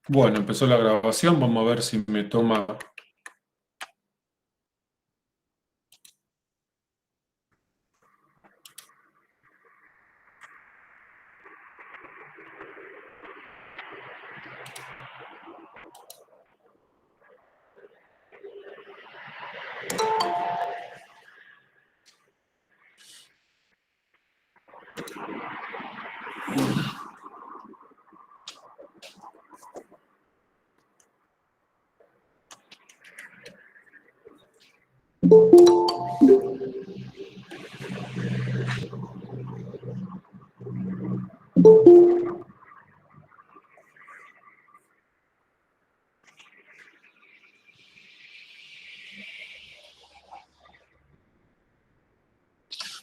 Bueno, empezó la grabación, vamos a ver si me toma...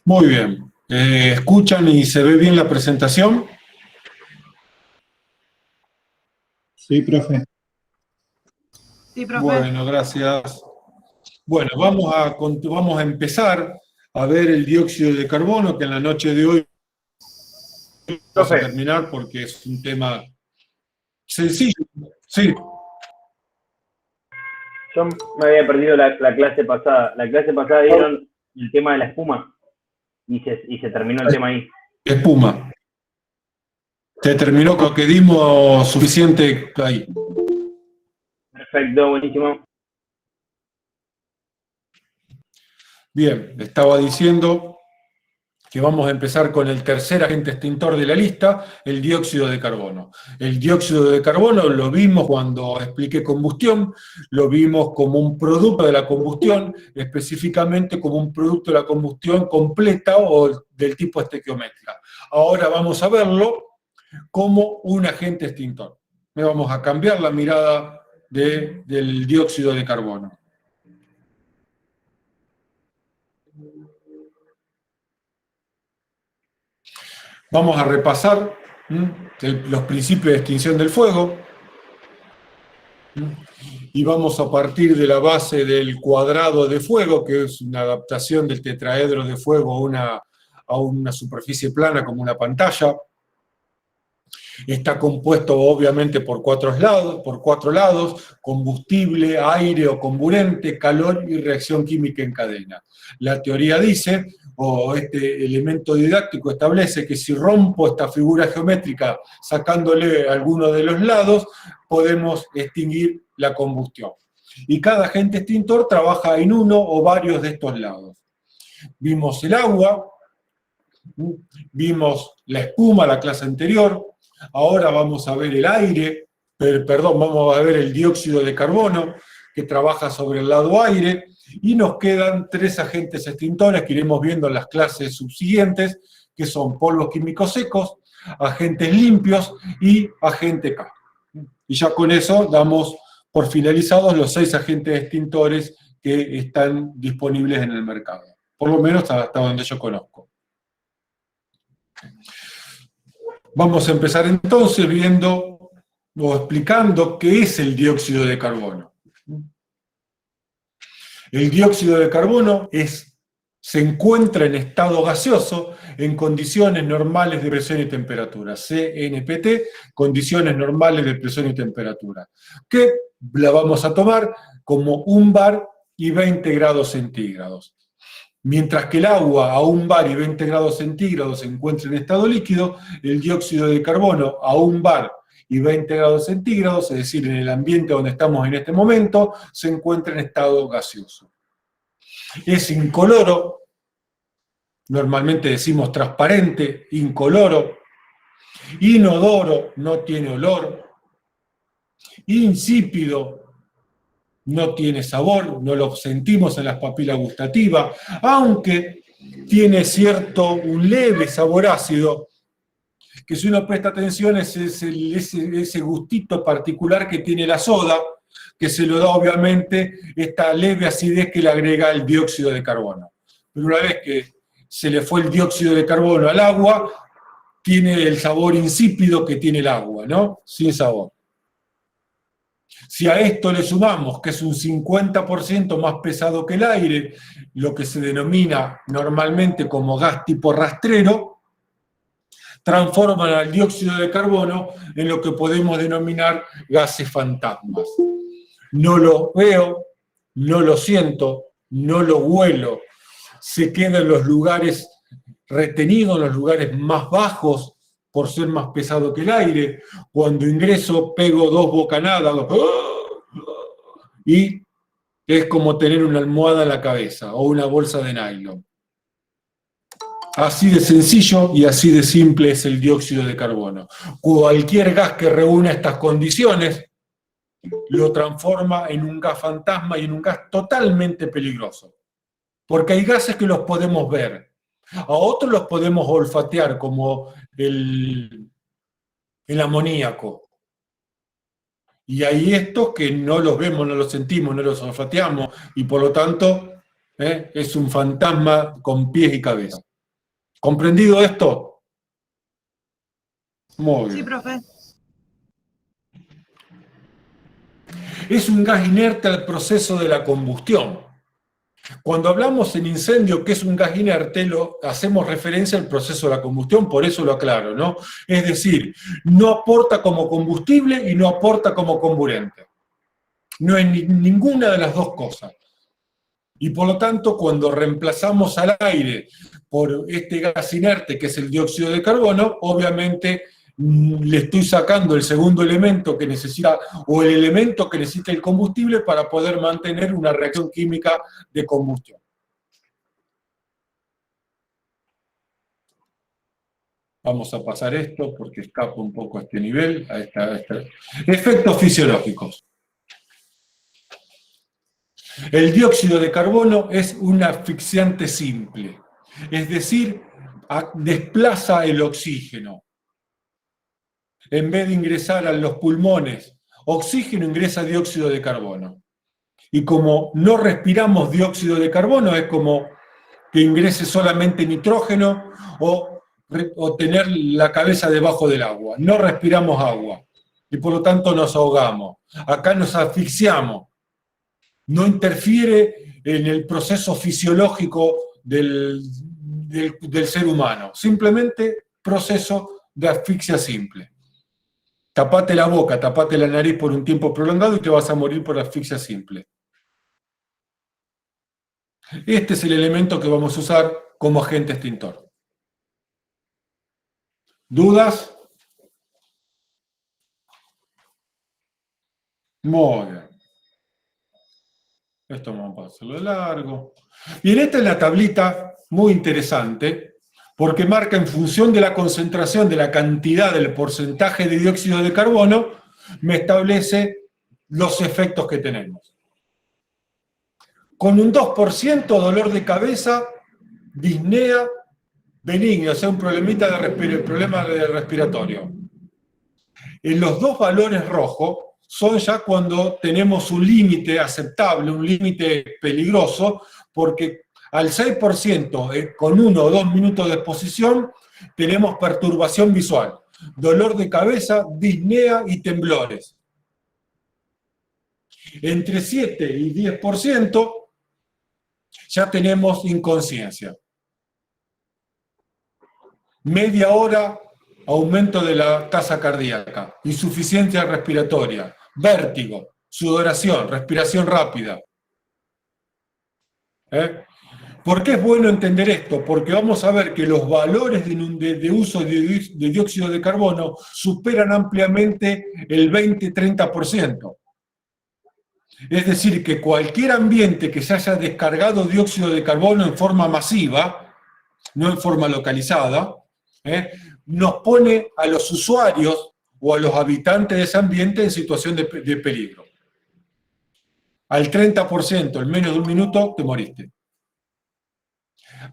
Muy bien. ¿Escuchan y se ve bien la presentación? Sí, profe. Sí, profe. Bueno, gracias. Bueno, vamos a empezar a ver el dióxido de carbono, que en la noche de hoy vamos a terminar porque es un tema sencillo. Sí. Yo me había perdido la clase pasada. La clase pasada dieron el tema de la espuma y se terminó el tema ahí. Espuma. Se terminó con lo que dimos suficiente ahí. Perfecto, buenísimo. Bien, estaba diciendo que vamos a empezar con el tercer agente extintor de la lista, el dióxido de carbono. El dióxido de carbono lo vimos cuando expliqué combustión, lo vimos como un producto de la combustión, específicamente como un producto de la combustión completa o del tipo estequiométrica. Ahora vamos a verlo como un agente extintor. Vamos a cambiar la mirada del dióxido de carbono. Vamos a repasar los principios de extinción del fuego y vamos a partir de la base del cuadrado de fuego, que es una adaptación del tetraedro de fuego a una superficie plana como una pantalla. Está compuesto obviamente por cuatro lados, combustible, aire o comburente, calor y reacción química en cadena. La teoría dice, o este elemento didáctico establece, que si rompo esta figura geométrica sacándole alguno de los lados, podemos extinguir la combustión. Y cada agente extintor trabaja en uno o varios de estos lados. Vimos el agua, vimos la espuma, la clase anterior. Ahora vamos a ver el aire, vamos a ver el dióxido de carbono, que trabaja sobre el lado aire, y nos quedan tres agentes extintores que iremos viendo en las clases subsiguientes, que son polvos químicos secos, agentes limpios y agente K. Y ya con eso damos por finalizados los 6 agentes extintores que están disponibles en el mercado, por lo menos hasta donde yo conozco. Vamos a empezar entonces viendo o explicando qué es el dióxido de carbono. El dióxido de carbono se encuentra en estado gaseoso en condiciones normales de presión y temperatura. CNPT, condiciones normales de presión y temperatura, que la vamos a tomar como 1 bar y 20 grados centígrados. Mientras que el agua a 1 bar y 20 grados centígrados se encuentra en estado líquido, el dióxido de carbono a 1 bar y 20 grados centígrados, es decir, en el ambiente donde estamos en este momento, se encuentra en estado gaseoso. Es incoloro, normalmente decimos transparente, incoloro, inodoro, no tiene olor, insípido, no tiene sabor, no lo sentimos en las papilas gustativas, aunque tiene un leve sabor ácido, que si uno presta atención es ese gustito particular que tiene la soda, que se lo da obviamente esta leve acidez que le agrega el dióxido de carbono. Pero una vez que se le fue el dióxido de carbono al agua, tiene el sabor insípido que tiene el agua, ¿no? Sin sabor. Si a esto le sumamos que es un 50% más pesado que el aire, lo que se denomina normalmente como gas tipo rastrero, transforman al dióxido de carbono en lo que podemos denominar gases fantasmas. No lo veo, no lo siento, no lo huelo, se queda en los lugares retenidos, en los lugares más bajos, por ser más pesado que el aire. Cuando ingreso, pego 2 bocanadas, y es como tener una almohada en la cabeza o una bolsa de nylon. Así de sencillo y así de simple es el dióxido de carbono. Cualquier gas que reúna estas condiciones lo transforma en un gas fantasma y en un gas totalmente peligroso. Porque hay gases que los podemos ver, a otros los podemos olfatear, como el amoníaco. Y hay estos que no los vemos, no los sentimos, no los olfateamos, y por lo tanto es un fantasma con pies y cabeza. ¿Comprendido esto? Muy bien. Sí, profe. Es un gas inerte al proceso de la combustión. Cuando hablamos en incendio que es un gas inerte, hacemos referencia al proceso de la combustión, por eso lo aclaro, ¿no? Es decir, no aporta como combustible y no aporta como comburente. No es ninguna de las dos cosas. Y por lo tanto, cuando reemplazamos al aire por este gas inerte, que es el dióxido de carbono, obviamente le estoy sacando el segundo elemento que necesita, o el elemento que necesita el combustible para poder mantener una reacción química de combustión. Vamos a pasar esto porque escapa un poco a este nivel. A esta. Efectos fisiológicos. El dióxido de carbono es un asfixiante simple, es decir, desplaza el oxígeno. En vez de ingresar a los pulmones oxígeno, ingresa dióxido de carbono. Y como no respiramos dióxido de carbono, es como que ingrese solamente nitrógeno o tener la cabeza debajo del agua. No respiramos agua y por lo tanto nos ahogamos. Acá nos asfixiamos. No interfiere en el proceso fisiológico del ser humano. Simplemente proceso de asfixia simple. Tapate la boca, tapate la nariz por un tiempo prolongado y te vas a morir por asfixia simple. Este es el elemento que vamos a usar como agente extintor. ¿Dudas? Muy bien. Esto vamos a hacerlo de largo. Bien, esta es la tablita muy interesante, porque marca en función de la concentración, de la cantidad, del porcentaje de dióxido de carbono, me establece los efectos que tenemos. Con un 2% dolor de cabeza, disnea benigno, o sea, un problema respiratorio. En los dos valores rojos son ya cuando tenemos un límite aceptable, un límite peligroso, porque al 6%, con 1 o 2 minutos de exposición, tenemos perturbación visual, dolor de cabeza, disnea y temblores. Entre 7 y 10% ya tenemos inconsciencia. Media hora, aumento de la tasa cardíaca, insuficiencia respiratoria, vértigo, sudoración, respiración rápida. ¿Por qué es bueno entender esto? Porque vamos a ver que los valores de uso de dióxido de carbono superan ampliamente el 20-30%. Es decir, que cualquier ambiente que se haya descargado dióxido de carbono en forma masiva, no en forma localizada, nos pone a los usuarios o a los habitantes de ese ambiente en situación de peligro. Al 30%, en menos de un minuto, te moriste.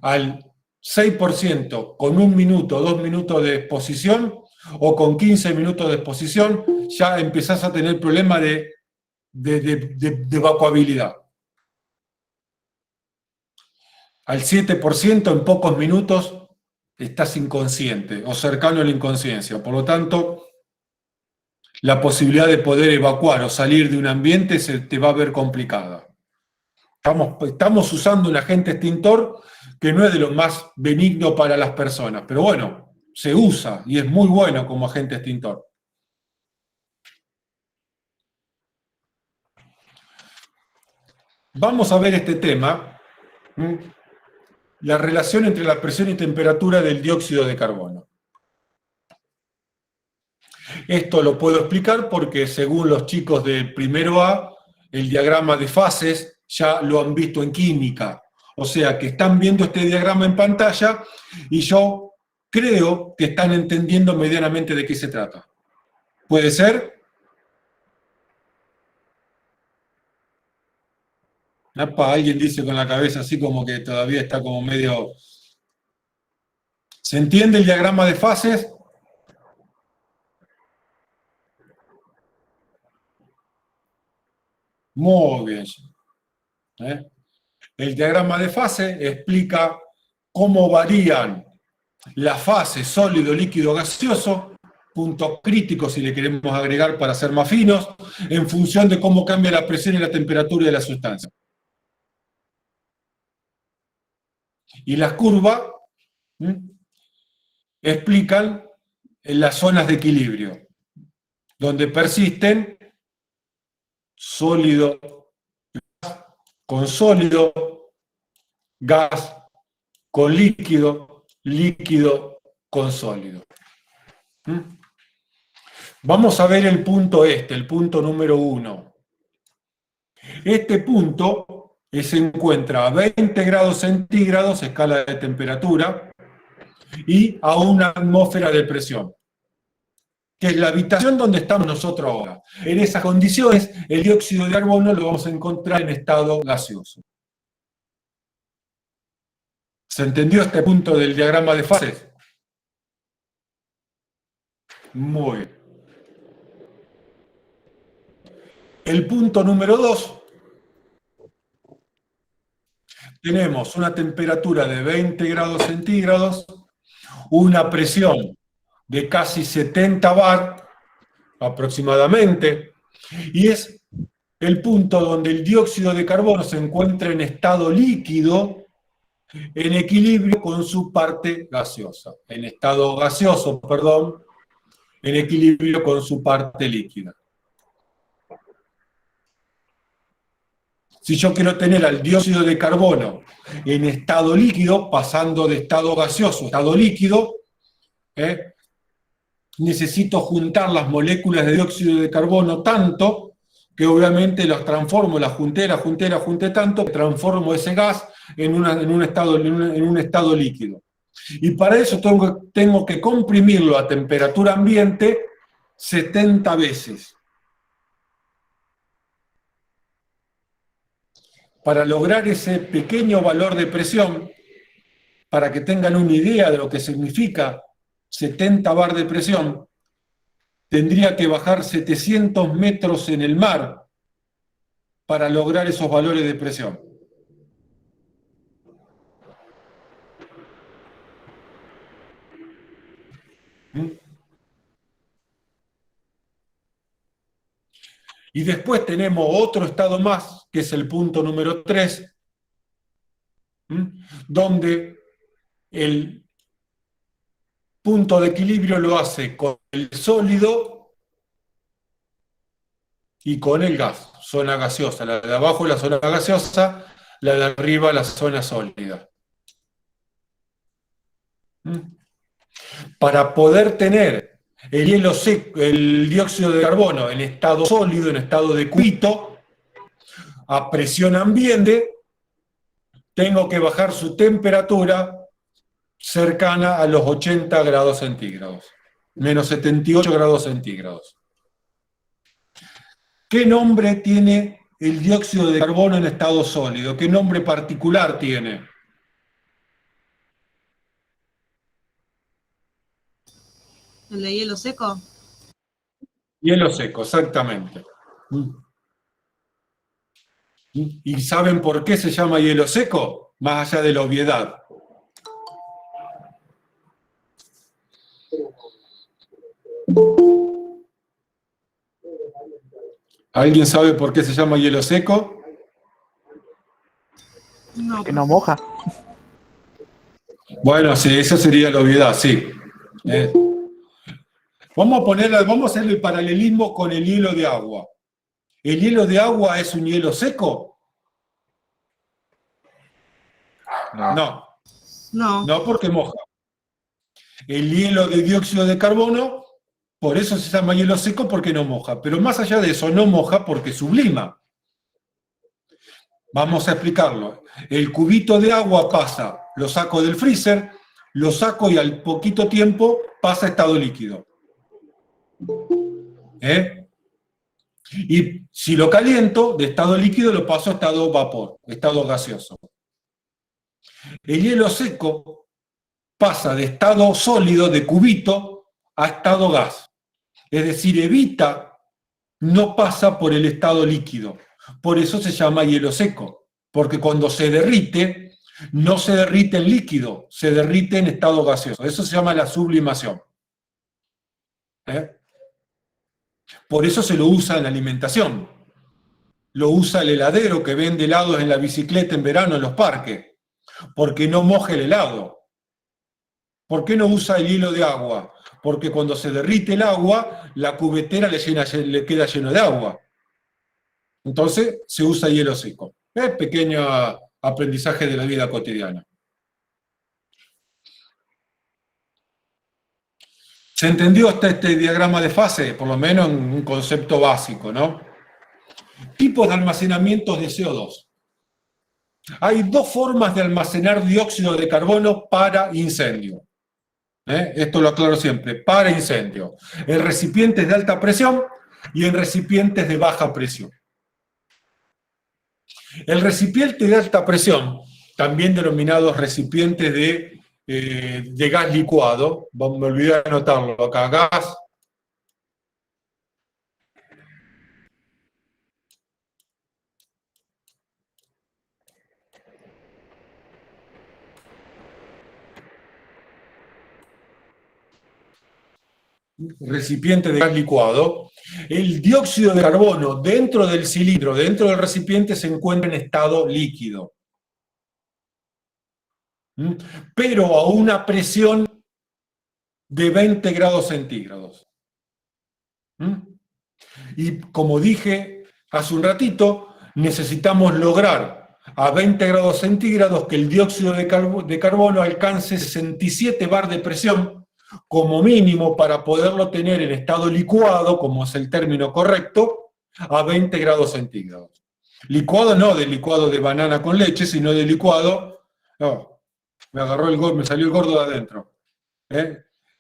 Al 6%, con 1 minuto, 2 minutos de exposición, o con 15 minutos de exposición, ya empezás a tener problemas de evacuabilidad. Al 7%, en pocos minutos, estás inconsciente o cercano a la inconsciencia. Por lo tanto, la posibilidad de poder evacuar o salir de un ambiente se te va a ver complicada. Estamos usando un agente extintor que no es de lo más benigno para las personas, pero bueno, se usa y es muy bueno como agente extintor. Vamos a ver este tema, la relación entre la presión y temperatura del dióxido de carbono. Esto lo puedo explicar porque según los chicos del primero A, el diagrama de fases ya lo han visto en química. O sea que están viendo este diagrama en pantalla y yo creo que están entendiendo medianamente de qué se trata. ¿Puede ser? Alguien dice con la cabeza así como que todavía está como medio... ¿Se entiende el diagrama de fases? Muy bien. El diagrama de fase explica cómo varían las fases sólido, líquido, gaseoso, punto crítico si le queremos agregar para ser más finos, en función de cómo cambia la presión y la temperatura de la sustancia. Y las curvas explican las zonas de equilibrio, donde persisten sólido, gas con sólido, gas con líquido, líquido con sólido. Vamos a ver el punto el punto número 1. Este punto se encuentra a 20 grados centígrados, escala de temperatura, y a una atmósfera de presión, que es la habitación donde estamos nosotros ahora. En esas condiciones, el dióxido de carbono lo vamos a encontrar en estado gaseoso. ¿Se entendió este punto del diagrama de fases? Muy bien. El punto número 2. Tenemos una temperatura de 20 grados centígrados, una presión de casi 70 bar aproximadamente, y es el punto donde el dióxido de carbono se encuentra en estado líquido, en equilibrio con su parte gaseosa, en estado gaseoso, perdón, en equilibrio con su parte líquida. Si yo quiero tener al dióxido de carbono en estado líquido, pasando de estado gaseoso a estado líquido, necesito juntar las moléculas de dióxido de carbono tanto que obviamente las transformo, las junté tanto, que transformo ese gas en un estado líquido. Y para eso tengo que comprimirlo a temperatura ambiente 70 veces. Para lograr ese pequeño valor de presión, para que tengan una idea de lo que significa 70 bar de presión, tendría que bajar 700 metros en el mar para lograr esos valores de presión. Y después tenemos otro estado más, que es el punto número 3, donde el punto de equilibrio lo hace con el sólido y con el gas, zona gaseosa. La de abajo es la zona gaseosa, la de arriba la zona sólida. Para poder tener el hielo seco, el dióxido de carbono en estado sólido, en estado de cubito, a presión ambiente, tengo que bajar su temperatura cercana a los 80 grados centígrados, menos 78 grados centígrados. ¿Qué nombre tiene el dióxido de carbono en estado sólido? ¿Qué nombre particular tiene? ¿El de hielo seco? Hielo seco, exactamente. ¿Y saben por qué se llama hielo seco? Más allá de la obviedad. ¿Alguien sabe por qué se llama hielo seco? No. Que no moja. Bueno, sí, esa sería la obviedad, sí. Vamos a hacer el paralelismo con el hielo de agua. ¿El hielo de agua es un hielo seco? No. No, porque moja. El hielo de dióxido de carbono, por eso se llama hielo seco, porque no moja. Pero más allá de eso, no moja porque sublima. Vamos a explicarlo. El cubito de agua pasa, lo saco del freezer, lo saco y al poquito tiempo pasa a estado líquido. Y si lo caliento, de estado líquido lo paso a estado vapor, estado gaseoso. El hielo seco pasa de estado sólido, de cubito, a estado gas. Es decir, evita, no pasa por el estado líquido. Por eso se llama hielo seco, porque cuando se derrite, no se derrite en líquido, se derrite en estado gaseoso. Eso se llama la sublimación. Por eso se lo usa en la alimentación. Lo usa el heladero que vende helados en la bicicleta en verano en los parques, porque no moja el helado. ¿Por qué no usa el hielo de agua? Porque cuando se derrite el agua, la cubetera le queda lleno de agua. Entonces se usa hielo seco. Pequeño aprendizaje de la vida cotidiana. ¿Se entendió este diagrama de fase? Por lo menos en un concepto básico, ¿no? Tipos de almacenamientos de CO2. Hay dos formas de almacenar dióxido de carbono para incendio. Esto lo aclaro siempre, para incendio. En recipientes de alta presión y en recipientes de baja presión. El recipiente de alta presión, también denominados recipientes de gas licuado, me olvidé de anotarlo acá, gas recipiente de gas licuado, el dióxido de carbono dentro del cilindro, dentro del recipiente, se encuentra en estado líquido. Pero a una presión de 20 grados centígrados. Y como dije hace un ratito, necesitamos lograr a 20 grados centígrados que el dióxido de carbono alcance 67 bar de presión como mínimo para poderlo tener en estado licuado, como es el término correcto, a 20 grados centígrados. Licuado no de licuado de banana con leche, sino de licuado, no, me salió el gordo de adentro,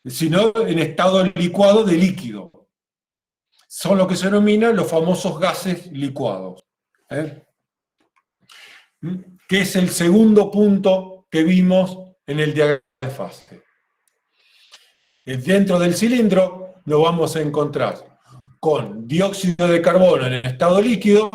sino en estado licuado de líquido. Son lo que se denominan los famosos gases licuados. Que es el segundo punto que vimos en el diagrama de fase. Dentro del cilindro lo vamos a encontrar con dióxido de carbono en estado líquido,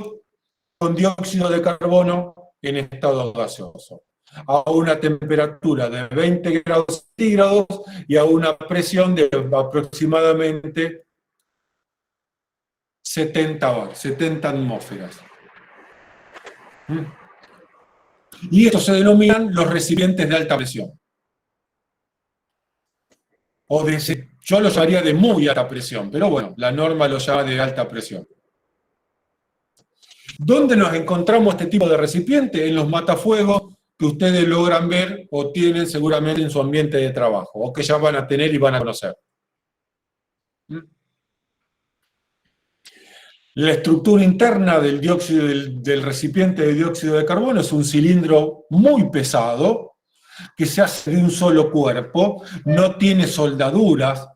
con dióxido de carbono en estado gaseoso, a una temperatura de 20 grados centígrados y a una presión de aproximadamente 70 atmósferas. Y estos se denominan los recipientes de alta presión. Yo lo llamaría de muy alta presión, pero bueno, la norma lo llama de alta presión. ¿Dónde nos encontramos este tipo de recipiente? En los matafuegos que ustedes logran ver o tienen seguramente en su ambiente de trabajo, o que ya van a tener y van a conocer. La estructura interna del recipiente de dióxido de carbono es un cilindro muy pesado, que se hace de un solo cuerpo, no tiene soldaduras,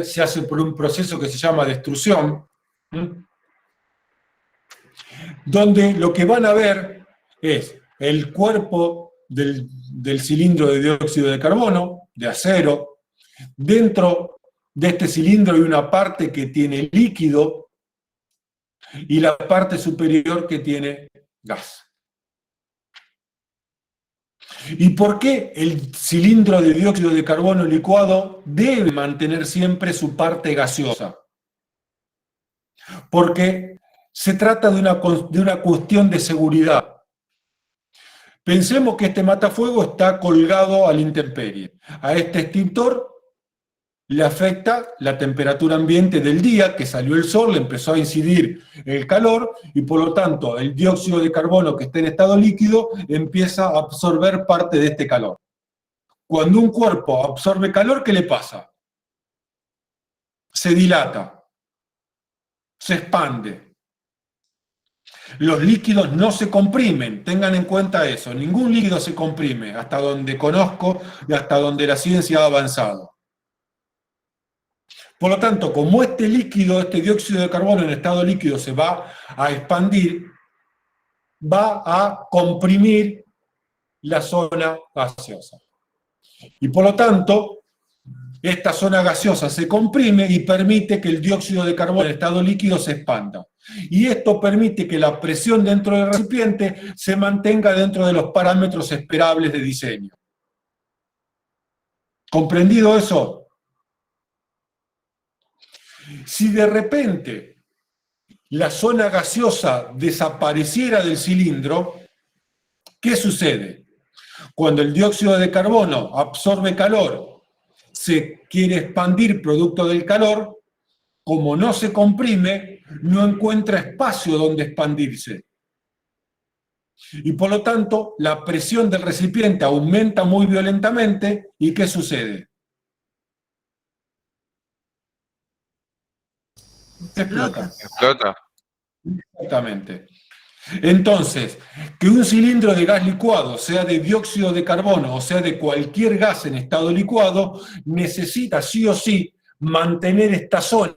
se hace por un proceso que se llama de extrusión, donde lo que van a ver es el cuerpo del cilindro de dióxido de carbono, de acero. Dentro de este cilindro hay una parte que tiene líquido y la parte superior que tiene gas. ¿Y por qué el cilindro de dióxido de carbono licuado debe mantener siempre su parte gaseosa? Porque se trata de una cuestión de seguridad. Pensemos que este matafuego está colgado a la intemperie. A este extintor le afecta la temperatura ambiente del día, que salió el sol, le empezó a incidir el calor, y por lo tanto el dióxido de carbono que está en estado líquido empieza a absorber parte de este calor. Cuando un cuerpo absorbe calor, ¿qué le pasa? Se dilata, se expande. Los líquidos no se comprimen, tengan en cuenta eso, ningún líquido se comprime, hasta donde conozco y hasta donde la ciencia ha avanzado. Por lo tanto, como este líquido, este dióxido de carbono en estado líquido se va a expandir, va a comprimir la zona gaseosa. Y por lo tanto, esta zona gaseosa se comprime y permite que el dióxido de carbono en estado líquido se expanda. Y esto permite que la presión dentro del recipiente se mantenga dentro de los parámetros esperables de diseño. ¿Comprendido eso? Si de repente la zona gaseosa desapareciera del cilindro, ¿qué sucede? Cuando el dióxido de carbono absorbe calor, se quiere expandir producto del calor, como no se comprime, no encuentra espacio donde expandirse. Y por lo tanto, la presión del recipiente aumenta muy violentamente, ¿y qué sucede? Explota. Explota. Exactamente. Entonces, que un cilindro de gas licuado, sea de dióxido de carbono o sea de cualquier gas en estado licuado, necesita sí o sí mantener esta zona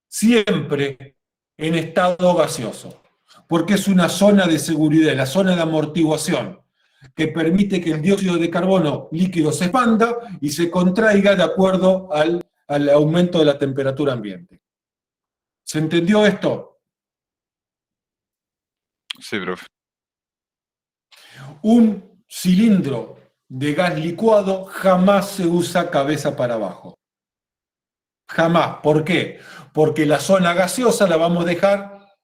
siempre en estado gaseoso, porque es una zona de seguridad, la zona de amortiguación, que permite que el dióxido de carbono líquido se expanda y se contraiga de acuerdo al aumento de la temperatura ambiente. ¿Se entendió esto? Sí, profe. Un cilindro de gas licuado jamás se usa cabeza para abajo. Jamás. ¿Por qué? Porque la zona gaseosa la vamos a dejar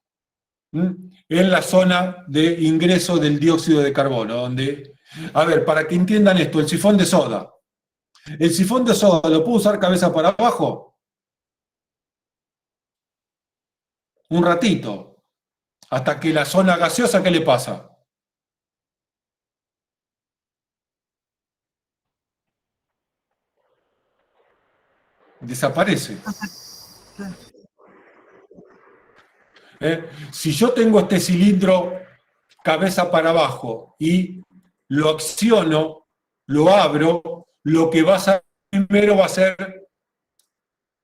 en la zona de ingreso del dióxido de carbono, donde, a ver, para que entiendan esto, el sifón de soda. ¿El sifón de soda lo puedo usar cabeza para abajo? Un ratito. Hasta que la zona gaseosa, ¿qué le pasa? Desaparece. Si yo tengo este cilindro cabeza para abajo y lo acciono, lo abro, lo que va a salir primero va a ser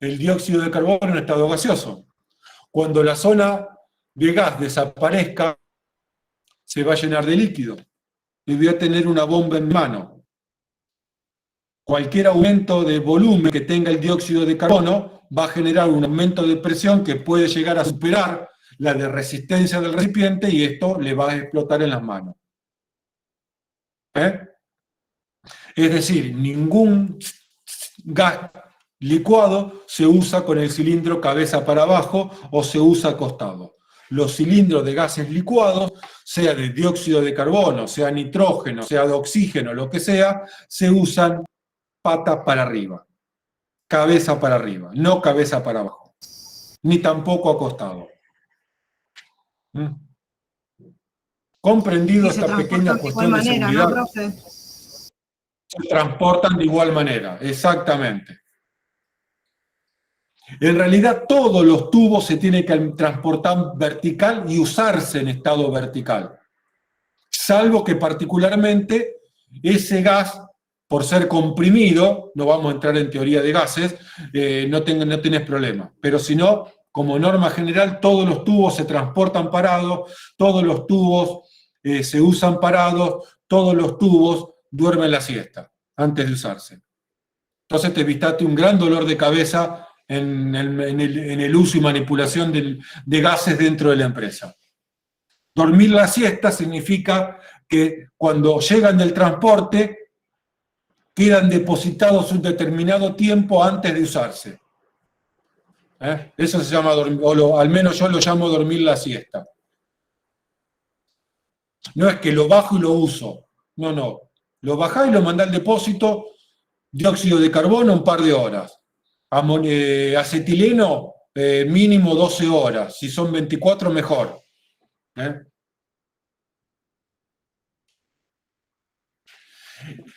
el dióxido de carbono en estado gaseoso. Cuando la zona de gas desaparezca, se va a llenar de líquido y voy a tener una bomba en mano. Cualquier aumento de volumen que tenga el dióxido de carbono va a generar un aumento de presión que puede llegar a superar la de resistencia del recipiente y esto le va a explotar en las manos. Es decir, ningún gas licuado se usa con el cilindro cabeza para abajo o se usa acostado. Los cilindros de gases licuados, sea de dióxido de carbono, sea nitrógeno, sea de oxígeno, lo que sea, se usan patas para arriba, cabeza para arriba, no cabeza para abajo, ni tampoco acostado. Comprendido esta pequeña cuestión de seguridad. ¿No, profe? Se transportan de igual manera, exactamente. En realidad todos los tubos se tienen que transportar vertical y usarse en estado vertical, salvo que particularmente ese gas, por ser comprimido, no vamos a entrar en teoría de gases, no tenés problema, pero si no, como norma general, todos los tubos se transportan parados, todos los tubos se usan parados, todos los tubos duermen la siesta antes de usarse. Entonces te evitaste un gran dolor de cabeza en el uso y manipulación de gases dentro de la empresa. Dormir la siesta significa que cuando llegan del transporte quedan depositados un determinado tiempo antes de usarse. Eso se llama dormir, o al menos yo lo llamo dormir la siesta. No es que lo bajo y lo uso. No, no. Lo bajás y lo mandás al depósito dióxido de carbono un par de horas, acetileno mínimo 12 horas, si son 24 mejor.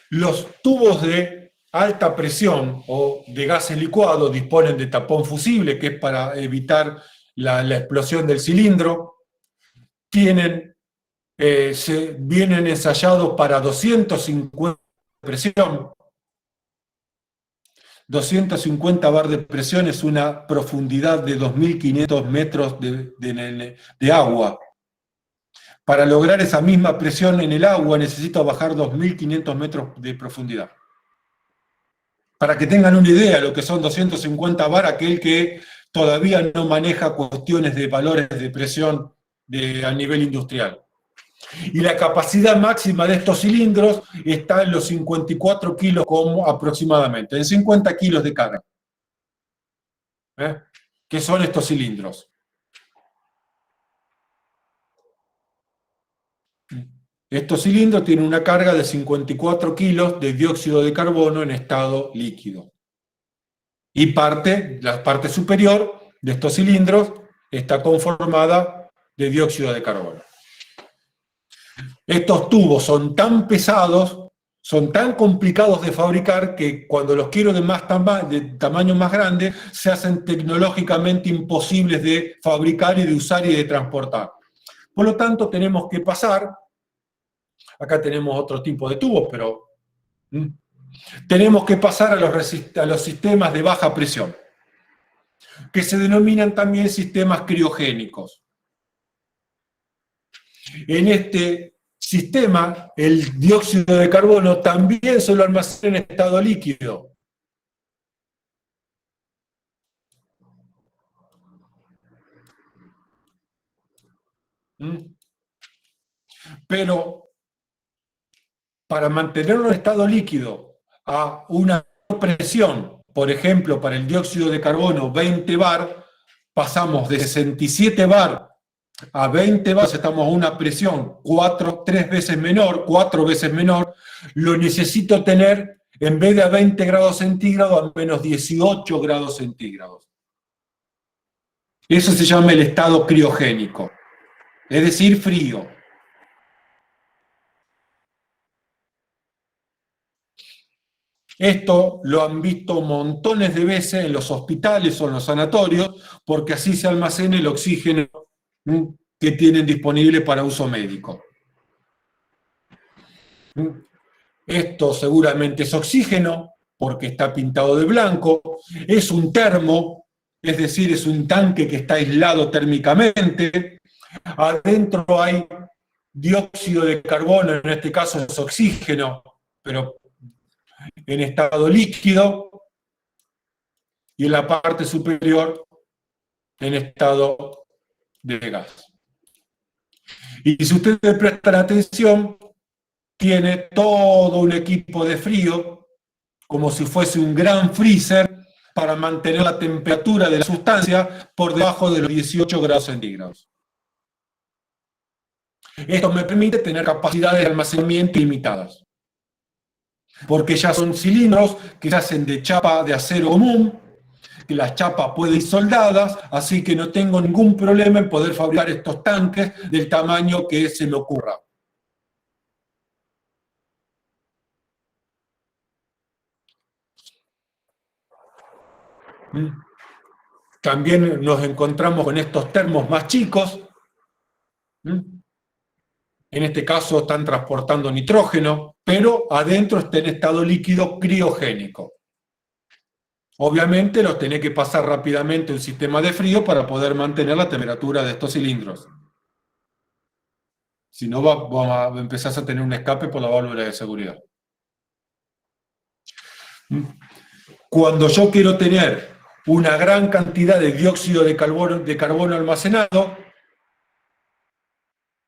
Los tubos de alta presión o de gases licuados disponen de tapón fusible, que es para evitar la explosión del cilindro. Vienen ensayados para 250 de presión. 250 bar de presión es una profundidad de 2.500 metros de agua. Para lograr esa misma presión en el agua necesito bajar 2.500 metros de profundidad. Para que tengan una idea de lo que son 250 bar, aquel que todavía no maneja cuestiones de valores de presión a nivel industrial. Y la capacidad máxima de estos cilindros está en los 54 kilos aproximadamente, en 50 kilos de carga. ¿Qué son estos cilindros? Estos cilindros tienen una carga de 54 kilos de dióxido de carbono en estado líquido. Y la parte superior de estos cilindros está conformada de dióxido de carbono. Estos tubos son tan pesados, son tan complicados de fabricar, que cuando los quiero de tamaño más grande, se hacen tecnológicamente imposibles de fabricar y de usar y de transportar. Por lo tanto, tenemos que pasar, acá tenemos otro tipo de tubos, pero tenemos que pasar a los sistemas de baja presión, que se denominan también sistemas criogénicos. En este sistema, el dióxido de carbono también se lo almacena en estado líquido. Pero para mantenerlo en estado líquido a una presión, por ejemplo, para el dióxido de carbono 20 bar, pasamos de 67 bar a 20 bar, estamos a una presión 4 veces menor, lo necesito tener, en vez de a 20 grados centígrados, a menos 18 grados centígrados. Eso se llama el estado criogénico, es decir, frío. Esto lo han visto montones de veces en los hospitales o en los sanatorios, porque así se almacena el oxígeno que tienen disponible para uso médico. Esto seguramente es oxígeno, porque está pintado de blanco, es un termo, es decir, es un tanque que está aislado térmicamente, adentro hay dióxido de carbono, en este caso es oxígeno, pero en estado líquido, y en la parte superior en estado de gas. Y si ustedes prestan atención, tiene todo un equipo de frío, como si fuese un gran freezer, para mantener la temperatura de la sustancia por debajo de los 18 grados centígrados. Esto me permite tener capacidades de almacenamiento ilimitadas, porque ya son cilindros que se hacen de chapa de acero común, que las chapas pueden ir soldadas, así que no tengo ningún problema en poder fabricar estos tanques del tamaño que se me ocurra. También nos encontramos con estos termos más chicos. En este caso están transportando nitrógeno, pero adentro está en estado líquido criogénico. Obviamente los tenés que pasar rápidamente un sistema de frío para poder mantener la temperatura de estos cilindros. Si no, empezás a tener un escape por la válvula de seguridad. Cuando yo quiero tener una gran cantidad de dióxido de carbono almacenado,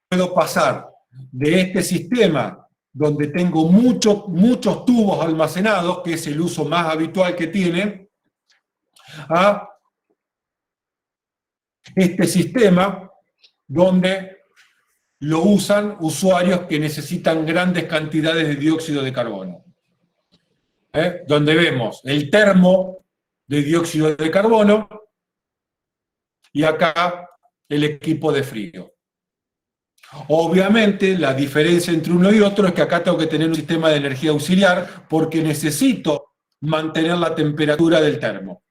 puedo pasar de este sistema donde tengo muchos tubos almacenados, que es el uso más habitual que tiene, a este sistema donde lo usan usuarios que necesitan grandes cantidades de dióxido de carbono. donde vemos el termo de dióxido de carbono y acá el equipo de frío. Obviamente, la diferencia entre uno y otro es que acá tengo que tener un sistema de energía auxiliar porque necesito mantener la temperatura del termo.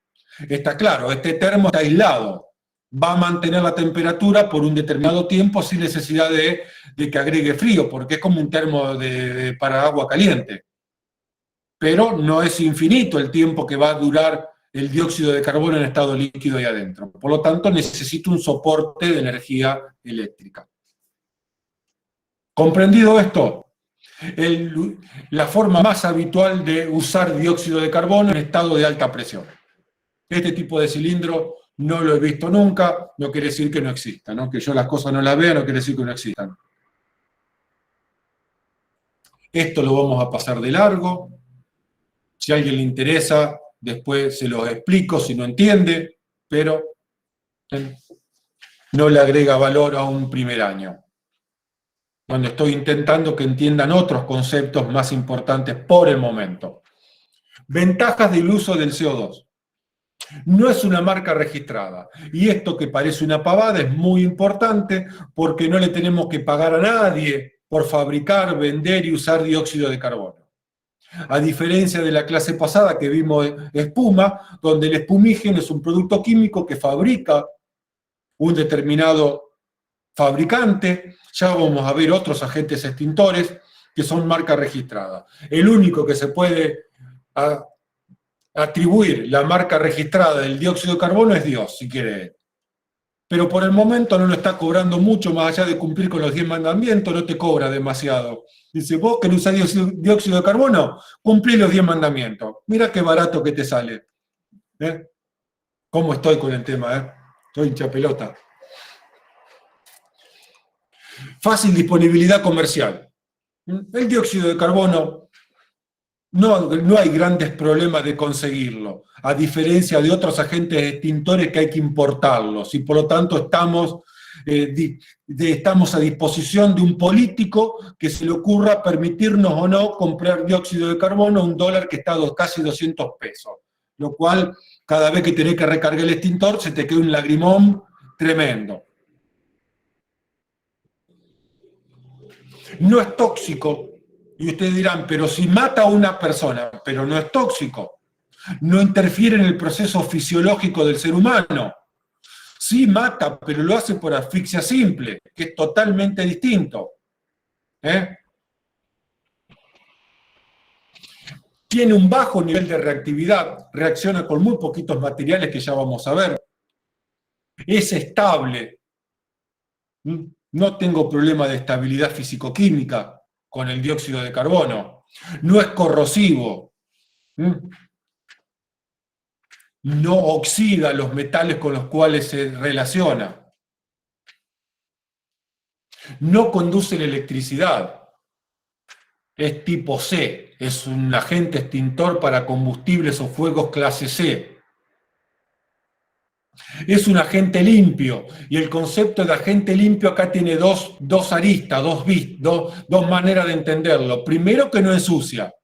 Está claro, este termo está aislado, va a mantener la temperatura por un determinado tiempo sin necesidad de que agregue frío, porque es como un termo para agua caliente. Pero no es infinito el tiempo que va a durar el dióxido de carbono en estado líquido ahí adentro. Por lo tanto, necesito un soporte de energía eléctrica. ¿Comprendido esto? La forma más habitual de usar dióxido de carbono en estado de alta presión. Este tipo de cilindro no lo he visto nunca, no quiere decir que no exista, ¿no? Que yo las cosas no las vea no quiere decir que no existan. Esto lo vamos a pasar de largo. Si a alguien le interesa, después se los explico si no entiende, pero no le agrega valor a un primer año. Cuando estoy intentando que entiendan otros conceptos más importantes por el momento. Ventajas del uso del CO2. No es una marca registrada. Y esto que parece una pavada es muy importante porque no le tenemos que pagar a nadie por fabricar, vender y usar dióxido de carbono. A diferencia de la clase pasada que vimos espuma, donde el espumígeno es un producto químico que fabrica un determinado fabricante, ya vamos a ver otros agentes extintores que son marca registrada. El único que se puede atribuir la marca registrada del dióxido de carbono es Dios, si quiere. Pero por el momento no lo está cobrando mucho, más allá de cumplir con los 10 mandamientos, no te cobra demasiado. Dice, vos querés usar dióxido de carbono, cumplí los 10 mandamientos. Mira qué barato que te sale. ¿Cómo estoy con el tema? Estoy hincha pelota. Fácil disponibilidad comercial. El dióxido de carbono, no hay grandes problemas de conseguirlo, a diferencia de otros agentes extintores que hay que importarlos, y por lo tanto estamos a disposición de un político que se le ocurra permitirnos o no comprar dióxido de carbono a $1 que está a casi 200 pesos, lo cual cada vez que tenés que recargar el extintor se te queda un lagrimón tremendo. No es tóxico, y ustedes dirán, pero si mata a una persona, pero no es tóxico, no interfiere en el proceso fisiológico del ser humano. Sí mata, pero lo hace por asfixia simple, que es totalmente distinto. Tiene un bajo nivel de reactividad, reacciona con muy poquitos materiales que ya vamos a ver. Es estable. No tengo problema de estabilidad físico-química con el dióxido de carbono. No es corrosivo. No oxida los metales con los cuales se relaciona. No conduce la electricidad. Es tipo C. Es un agente extintor para combustibles o fuegos clase C. Es un agente limpio, y el concepto de agente limpio acá tiene dos aristas, dos maneras de entenderlo. Primero, que no ensucia.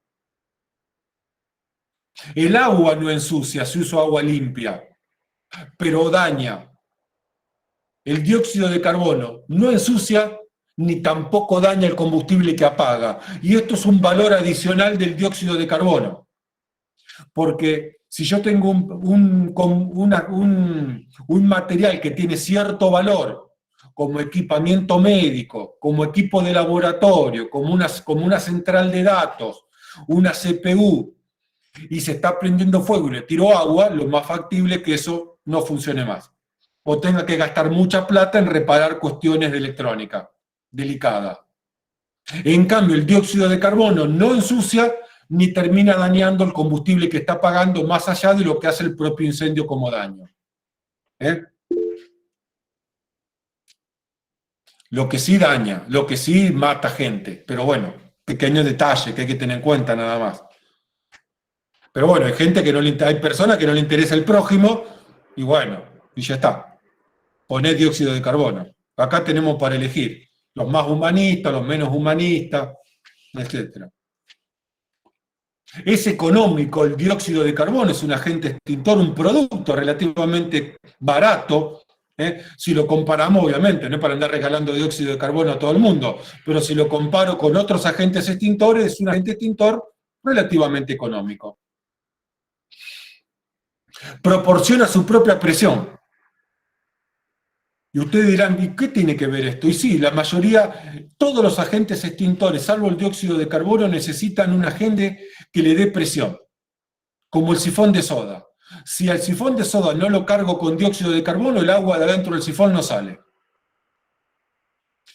El agua no ensucia, se usa agua limpia, pero daña. El dióxido de carbono no ensucia ni tampoco daña el combustible que apaga. Y esto es un valor adicional del dióxido de carbono. Porque si yo tengo un material que tiene cierto valor, como equipamiento médico, como como de laboratorio, como una central de datos, una CPU, y se está prendiendo fuego y le tiro agua, lo más factible es que eso no funcione más. O tenga que gastar mucha plata en reparar cuestiones de electrónica delicada. En cambio, el dióxido de carbono no ensucia ni termina dañando el combustible que está apagando, más allá de lo que hace el propio incendio como daño. Lo que sí daña, lo que sí mata gente, pero bueno, pequeño detalle que hay que tener en cuenta nada más. Pero bueno, hay personas que no le interesa el prójimo, y bueno, y ya está. Poné dióxido de carbono. Acá tenemos para elegir los más humanistas, los menos humanistas, etc. Es económico el dióxido de carbono, es un agente extintor, un producto relativamente barato, si lo comparamos, obviamente, no es para andar regalando dióxido de carbono a todo el mundo, pero si lo comparo con otros agentes extintores, es un agente extintor relativamente económico. Proporciona su propia presión. Y ustedes dirán, ¿y qué tiene que ver esto? Y sí, la mayoría, todos los agentes extintores, salvo el dióxido de carbono, necesitan un agente que le dé presión, como el sifón de soda. Si al sifón de soda no lo cargo con dióxido de carbono, el agua de adentro del sifón no sale.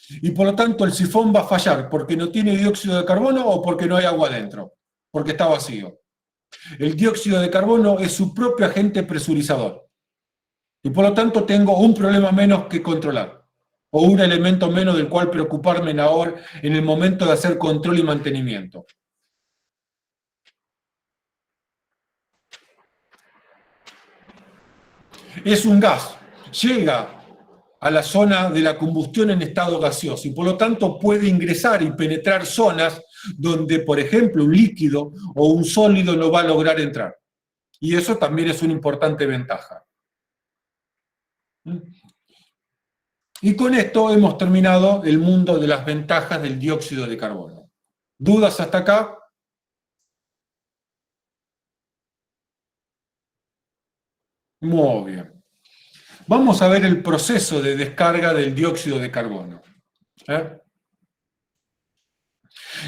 Y por lo tanto el sifón va a fallar porque no tiene dióxido de carbono o porque no hay agua adentro, porque está vacío. El dióxido de carbono es su propio agente presurizador. Y por lo tanto tengo un problema menos que controlar, o un elemento menos del cual preocuparme ahora en el momento de hacer control y mantenimiento. Es un gas, llega a la zona de la combustión en estado gaseoso y por lo tanto puede ingresar y penetrar zonas donde, por ejemplo, un líquido o un sólido no va a lograr entrar. Y eso también es una importante ventaja. Y con esto hemos terminado el mundo de las ventajas del dióxido de carbono. ¿Dudas hasta acá? Muy bien. Vamos a ver el proceso de descarga del dióxido de carbono.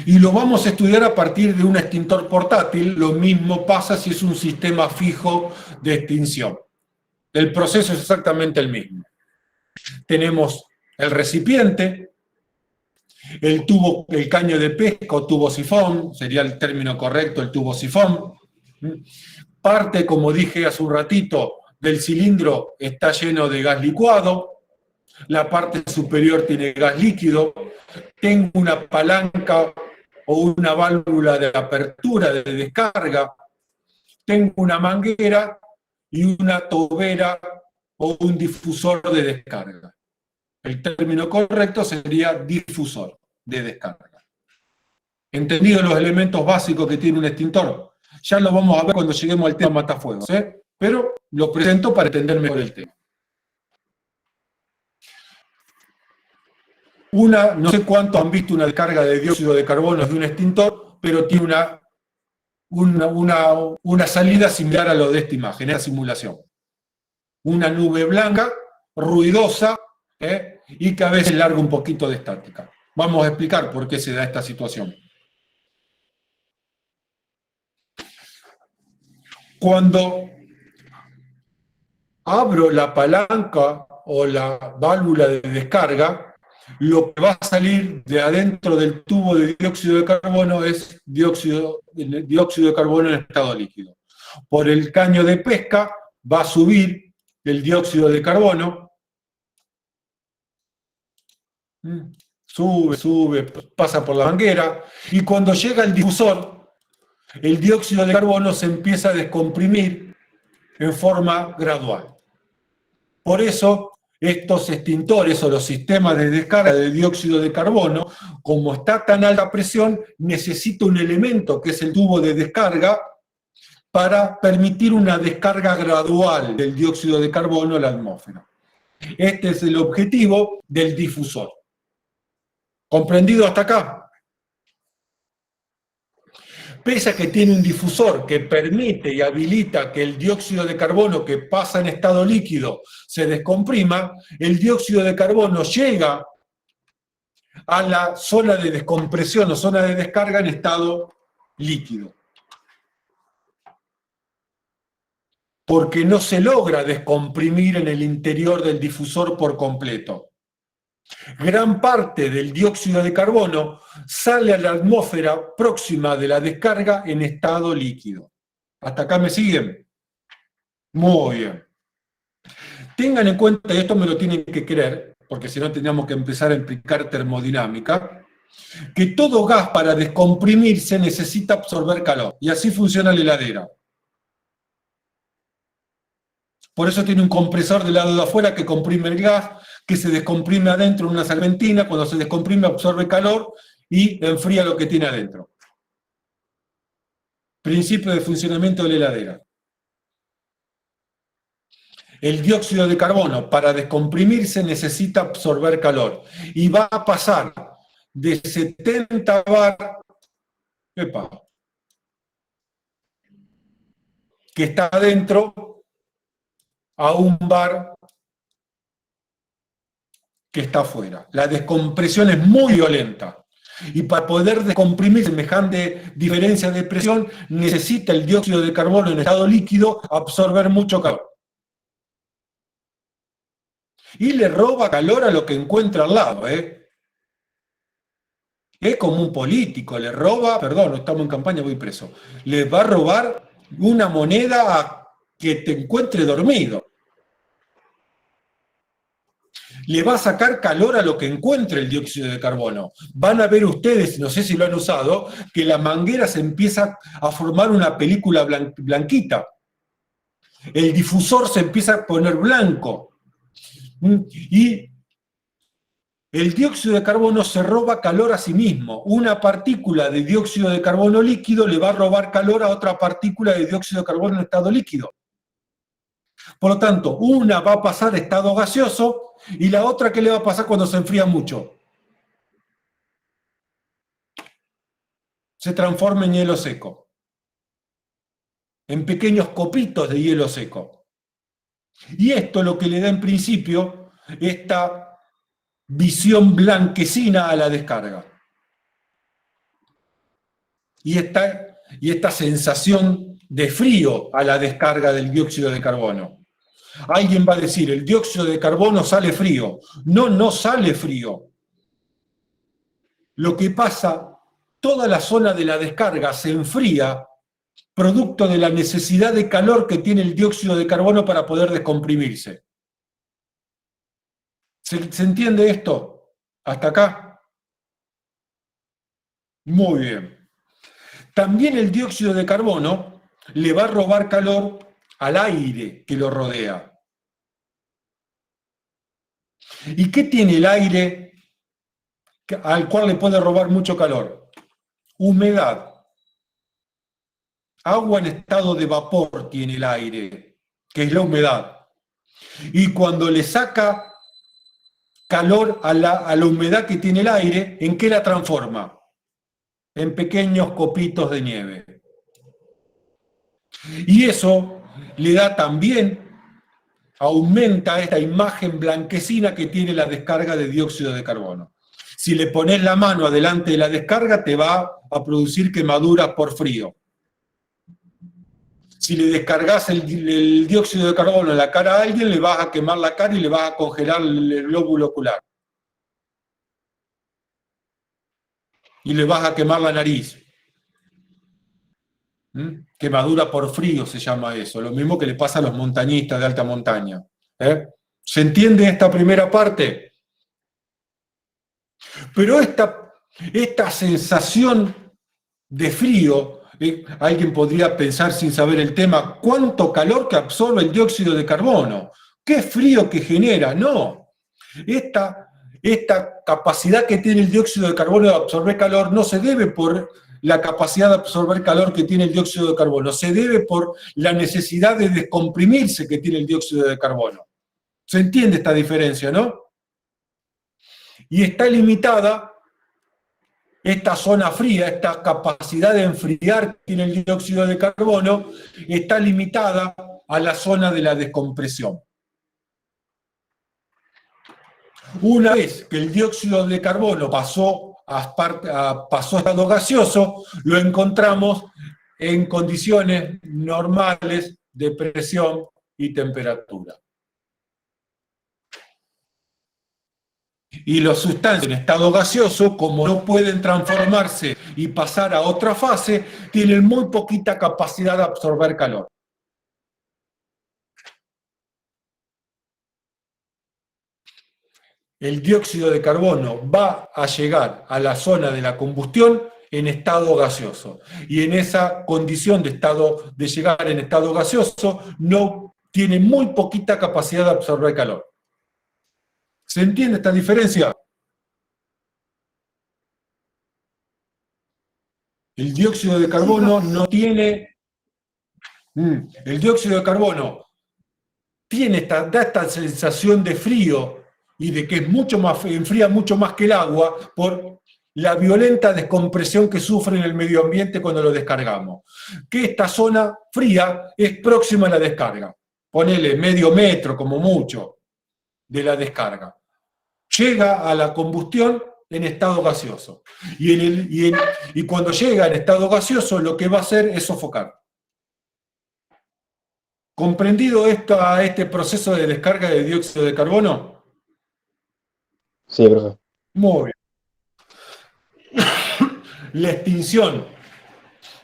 Y lo vamos a estudiar a partir de un extintor portátil. Lo mismo pasa si es un sistema fijo de extinción. El proceso es exactamente el mismo. Tenemos el recipiente, el tubo, el caño de pesca o tubo sifón, sería el término correcto, el tubo sifón. Parte, como dije hace un ratito, del cilindro está lleno de gas licuado, la parte superior tiene gas líquido, tengo una palanca o una válvula de apertura, de descarga, tengo una manguera y una tobera o un difusor de descarga. El término correcto sería difusor de descarga. ¿Entendido los elementos básicos que tiene un extintor? Ya lo vamos a ver cuando lleguemos al tema matafuegos, pero lo presento para entender mejor el tema. No sé cuántos han visto una descarga de dióxido de carbono de un extintor, pero tiene una salida similar a lo de esta imagen, esta simulación. Una nube blanca, ruidosa, y que a veces larga un poquito de estática. Vamos a explicar por qué se da esta situación. Cuando abro la palanca o la válvula de descarga, lo que va a salir de adentro del tubo de dióxido de carbono es dióxido de carbono en estado líquido. Por el caño de pesca va a subir el dióxido de carbono, sube, pasa por la manguera, y cuando llega el difusor, el dióxido de carbono se empieza a descomprimir en forma gradual. Por eso, estos extintores o los sistemas de descarga de dióxido de carbono, como está tan alta presión, necesita un elemento que es el tubo de descarga para permitir una descarga gradual del dióxido de carbono a la atmósfera. Este es el objetivo del difusor. ¿Comprendido hasta acá? Pese a que tiene un difusor que permite y habilita que el dióxido de carbono que pasa en estado líquido se descomprima, el dióxido de carbono llega a la zona de descompresión o zona de descarga en estado líquido. Porque no se logra descomprimir en el interior del difusor por completo. Gran parte del dióxido de carbono sale a la atmósfera próxima de la descarga en estado líquido. ¿Hasta acá me siguen? Muy bien. Tengan en cuenta, y esto me lo tienen que creer, porque si no tendríamos que empezar a explicar termodinámica, que todo gas para descomprimirse necesita absorber calor, y así funciona la heladera. Por eso tiene un compresor del lado de afuera que comprime el gas, que se descomprime adentro en una serpentina, cuando se descomprime absorbe calor y enfría lo que tiene adentro. Principio de funcionamiento de la heladera. El dióxido de carbono, para descomprimirse, necesita absorber calor. Y va a pasar de 70 bar, que está adentro, a un bar que está afuera. La descompresión es muy violenta. Y para poder descomprimir semejante diferencia de presión, necesita el dióxido de carbono en estado líquido absorber mucho calor. Y le roba calor a lo que encuentra al lado, ¿eh? Es como un político, le roba, perdón, no estamos en campaña, voy preso, le va a robar una moneda a que te encuentre dormido. Le va a sacar calor a lo que encuentre el dióxido de carbono. Van a ver ustedes, no sé si lo han usado, que la manguera se empieza a formar una película blanquita. El difusor se empieza a poner blanco. Y el dióxido de carbono se roba calor a sí mismo. Una partícula de dióxido de carbono líquido le va a robar calor a otra partícula de dióxido de carbono en estado líquido. Por lo tanto, una va a pasar a estado gaseoso y la otra, ¿qué le va a pasar cuando se enfría mucho? Se transforma en hielo seco. En pequeños copitos de hielo seco. Y esto lo que le da en principio esta visión blanquecina a la descarga. Y esta sensación de frío a la descarga del dióxido de carbono. Alguien va a decir, el dióxido de carbono sale frío. No, no sale frío. Lo que pasa, toda la zona de la descarga se enfría producto de la necesidad de calor que tiene el dióxido de carbono para poder descomprimirse. ¿Se entiende esto? ¿Hasta acá? Muy bien. También el dióxido de carbono le va a robar calor al aire que lo rodea. ¿Y qué tiene el aire al cual le puede robar mucho calor? Humedad. Agua en estado de vapor tiene el aire, que es la humedad. Y cuando le saca calor a la humedad que tiene el aire, ¿en qué la transforma? En pequeños copitos de nieve. Y eso le da también, aumenta esta imagen blanquecina que tiene la descarga de dióxido de carbono. Si le pones la mano adelante de la descarga, te va a producir quemaduras por frío. Si le descargas el dióxido de carbono en la cara a alguien, le vas a quemar la cara y le vas a congelar el glóbulo ocular. Y le vas a quemar la nariz. Quemadura por frío se llama eso. Lo mismo que le pasa a los montañistas de alta montaña. ¿Se entiende esta primera parte? Pero esta sensación de frío, alguien podría pensar sin saber el tema, ¿cuánto calor que absorbe el dióxido de carbono? ¿Qué frío que genera? No. Esta capacidad que tiene el dióxido de carbono de absorber calor no se debe por la capacidad de absorber calor que tiene el dióxido de carbono, se debe por la necesidad de descomprimirse que tiene el dióxido de carbono. ¿Se entiende esta diferencia, no? Y está limitada esta zona fría, esta capacidad de enfriar que tiene el dióxido de carbono, está limitada a la zona de la descompresión. Una vez que el dióxido de carbono pasó a estado gaseoso, lo encontramos en condiciones normales de presión y temperatura. Y las sustancias en estado gaseoso, como no pueden transformarse y pasar a otra fase, tienen muy poquita capacidad de absorber calor. El dióxido de carbono va a llegar a la zona de la combustión en estado gaseoso. Y en esa condición de llegar en estado gaseoso, no tiene muy poquita capacidad de absorber calor. ¿Se entiende esta diferencia? El dióxido de carbono no tiene... El dióxido de carbono da esta sensación de frío y de que es mucho más, enfría mucho más que el agua por la violenta descompresión que sufre en el medio ambiente cuando lo descargamos. Que esta zona fría es próxima a la descarga. Ponele medio metro como mucho de la descarga. Llega a la combustión en estado gaseoso. Y cuando llega en estado gaseoso, lo que va a hacer es sofocar. ¿Comprendido este proceso de descarga de dióxido de carbono? Sí, profe. Muy bien. La extinción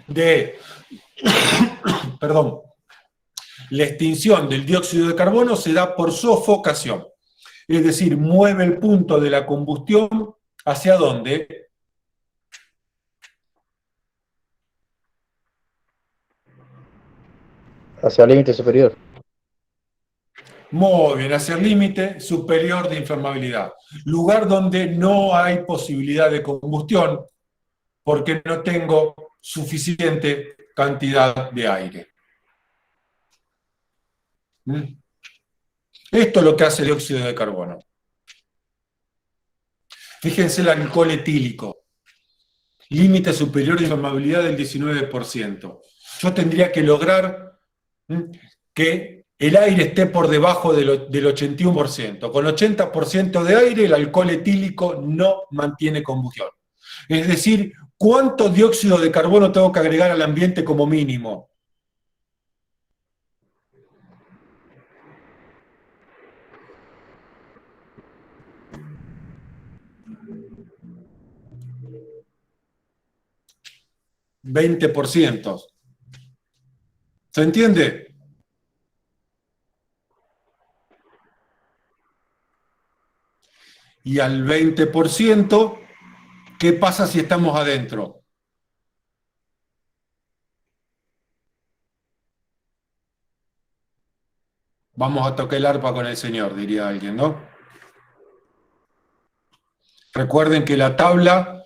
de, perdón, la extinción del dióxido de carbono se da por sofocación. Es decir, mueve el punto de la combustión hacia dónde. Hacia el límite superior. Muy bien, hacia el límite superior de inflamabilidad. Lugar donde no hay posibilidad de combustión porque no tengo suficiente cantidad de aire. Esto es lo que hace el dióxido de carbono. Fíjense el alcohol etílico. Límite superior de inflamabilidad del 19%. Yo tendría que lograr que el aire esté por debajo del 81%. Con 80% de aire, el alcohol etílico no mantiene combustión. Es decir, ¿cuánto dióxido de carbono tengo que agregar al ambiente como mínimo? ¿20%? ¿Se entiende? Y al 20%, ¿qué pasa si estamos adentro? Vamos a tocar el arpa con el Señor, diría alguien, ¿no? Recuerden que la tabla,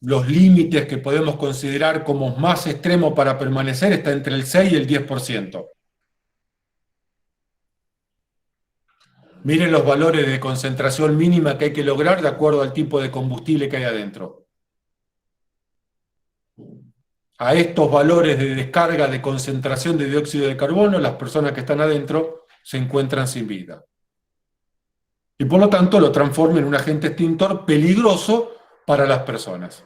los límites que podemos considerar como más extremos para permanecer está entre el 6 y el 10%. Miren los valores de concentración mínima que hay que lograr de acuerdo al tipo de combustible que hay adentro. A estos valores de descarga de concentración de dióxido de carbono, las personas que están adentro se encuentran sin vida. Y por lo tanto lo transforma en un agente extintor peligroso para las personas.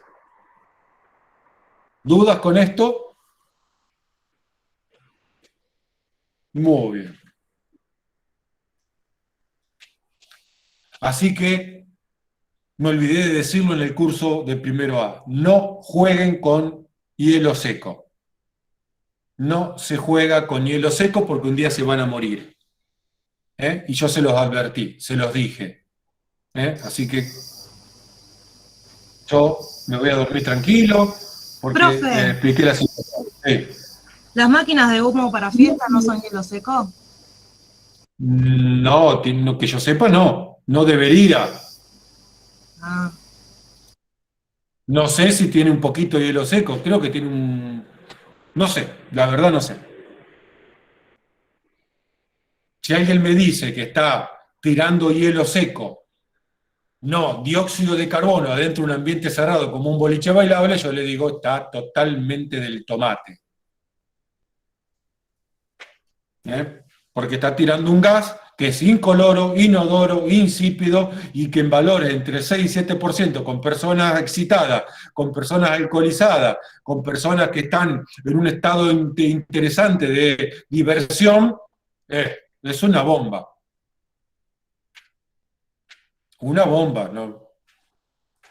¿Dudas con esto? Muy bien. Así que me olvidé de decirlo en el curso de primero A. No jueguen con hielo seco. No se juega con hielo seco porque un día se van a morir. Y yo se los advertí, se los dije. Así que yo me voy a dormir tranquilo porque Profe. expliqué la situación. Sí. ¿Las máquinas de humo para fiesta no son hielo seco? No, que yo sepa, no. No debería. Ah. No sé si tiene un poquito de hielo seco. Creo que tiene un... No sé, la verdad no sé. Si alguien me dice que está tirando hielo seco, no, dióxido de carbono adentro de un ambiente cerrado como un boliche bailable, yo le digo, está totalmente del tomate. Porque está tirando un gas que es incoloro, inodoro, insípido y que en valores entre 6 y 7% con personas excitadas, con personas alcoholizadas, con personas que están en un estado interesante de diversión, es una bomba. Una bomba, ¿no?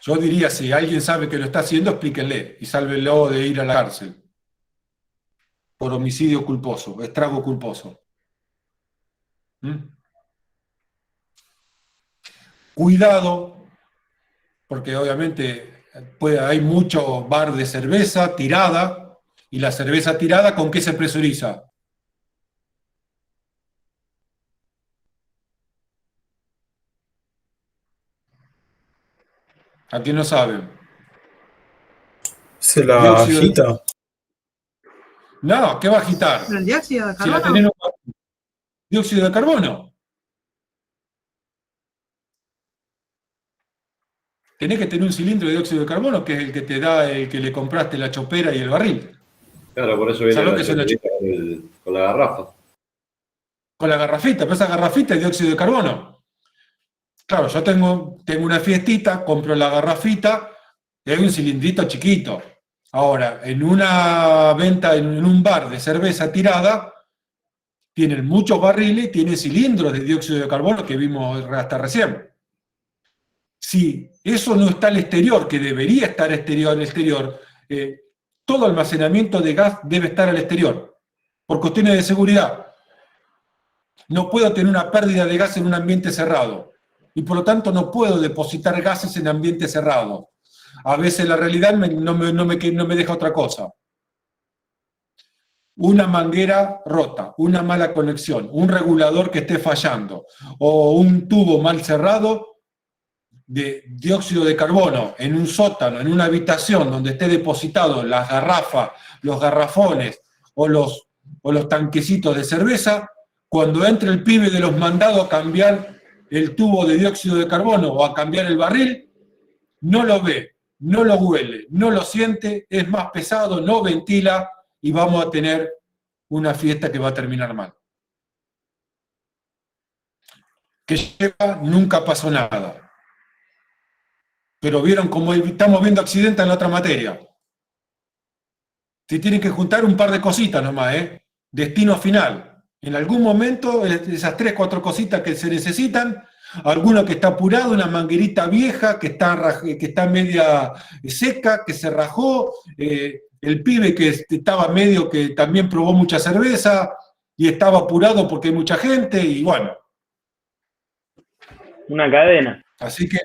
Yo diría, si alguien sabe que lo está haciendo, explíquenle y sálvenlo de ir a la cárcel por homicidio culposo, estrago culposo. Cuidado, porque obviamente hay mucho bar de cerveza tirada, y la cerveza tirada, ¿con qué se presuriza? ¿A quién no saben? ¿Se la Dióxido de- agita? No, ¿qué va a agitar? Pero el dióxido de Si la carbono. tenés dióxido de carbono. Tenés que tener un cilindro de dióxido de carbono, que es el que te da el que le compraste la chopera y el barril. Claro, por eso viene ¿Sabes lo la que es una choperita con la garrafa. Con la garrafita, pero esa garrafita es dióxido de carbono. Claro, yo tengo una fiestita, compro la garrafita, y hay un cilindrito chiquito. Ahora, en una venta, en un bar de cerveza tirada, tienen muchos barriles, tienen cilindros de dióxido de carbono que vimos hasta recién. Si eso no está al exterior, que debería estar al exterior, todo almacenamiento de gas debe estar al exterior, por cuestiones de seguridad. No puedo tener una pérdida de gas en un ambiente cerrado, y por lo tanto no puedo depositar gases en ambiente cerrado. A veces la realidad no me deja otra cosa. Una manguera rota, una mala conexión, un regulador que esté fallando, o un tubo mal cerrado, de dióxido de carbono en un sótano, en una habitación donde esté depositado las garrafas, los garrafones o los tanquecitos de cerveza, cuando entre el pibe de los mandados a cambiar el tubo de dióxido de carbono o a cambiar el barril, no lo ve, no lo huele, no lo siente, es más pesado, no ventila y vamos a tener una fiesta que va a terminar mal. Que lleva, nunca pasó nada. Pero vieron cómo estamos viendo accidentes en la otra materia. Se tienen que juntar un par de cositas nomás, destino final. En algún momento, esas 3, 4 cositas que se necesitan, alguno que está apurado, una manguerita vieja que está media seca, que se rajó, el pibe que estaba medio que también probó mucha cerveza y estaba apurado porque hay mucha gente, y bueno. Una cadena. Así que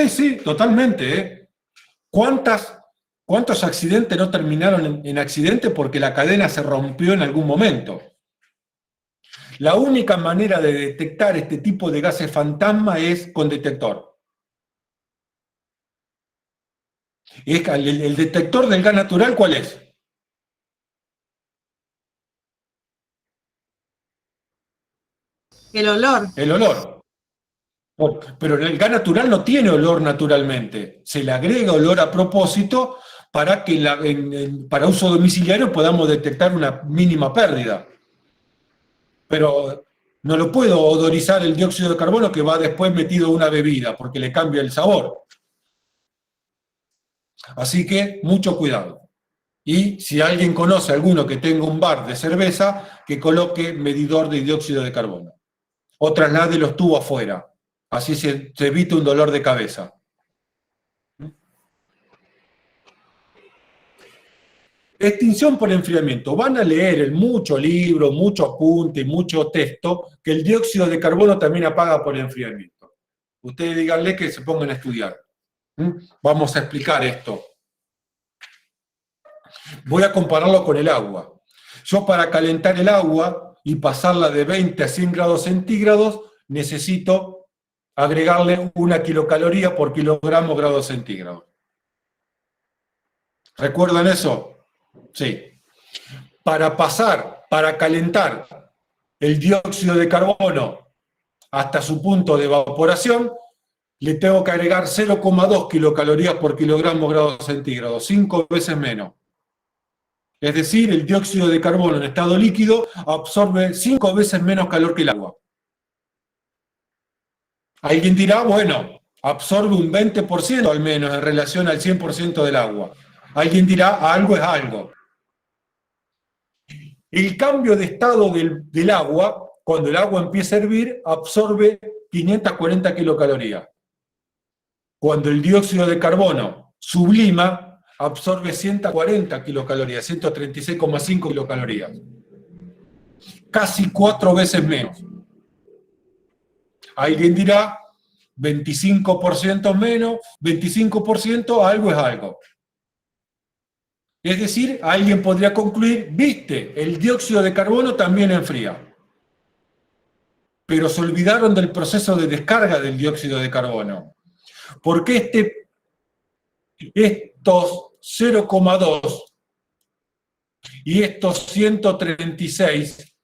sí, totalmente. ¿Cuántos accidentes no terminaron en accidente porque la cadena se rompió en algún momento? La única manera de detectar este tipo de gases fantasma es con detector. ¿El detector del gas natural cuál es? El olor. El olor. Pero el gas natural no tiene olor naturalmente. Se le agrega olor a propósito para que para uso domiciliario podamos detectar una mínima pérdida. Pero no lo puedo odorizar el dióxido de carbono que va después metido en una bebida, porque le cambia el sabor. Así que mucho cuidado. Y si alguien conoce a alguno que tenga un bar de cerveza, que coloque medidor de dióxido de carbono. O traslade los tubos afuera. Así se evita un dolor de cabeza. Extinción por enfriamiento. Van a leer en mucho libro, mucho apunte, mucho texto, que el dióxido de carbono también apaga por enfriamiento. Ustedes díganle que se pongan a estudiar. Vamos a explicar esto. Voy a compararlo con el agua. Yo para calentar el agua y pasarla de 20 a 100 grados centígrados, necesito agregarle 1 kilocaloría por kilogramo grados centígrados. ¿Recuerdan eso? Sí. Para calentar el dióxido de carbono hasta su punto de evaporación, le tengo que agregar 0,2 kilocalorías por kilogramo grados centígrados, 5 veces menos. Es decir, el dióxido de carbono en estado líquido absorbe 5 veces menos calor que el agua. Alguien dirá, bueno, absorbe un 20% al menos en relación al 100% del agua. Alguien dirá, algo es algo. El cambio de estado del agua, cuando el agua empieza a hervir, absorbe 540 kilocalorías. Cuando el dióxido de carbono sublima, absorbe 140 kilocalorías, 136,5 kilocalorías. Casi 4 veces menos. Alguien dirá, 25% menos, 25%, algo es algo. Es decir, alguien podría concluir, viste, el dióxido de carbono también enfría. Pero se olvidaron del proceso de descarga del dióxido de carbono. Porque estos 0,2 y estos 136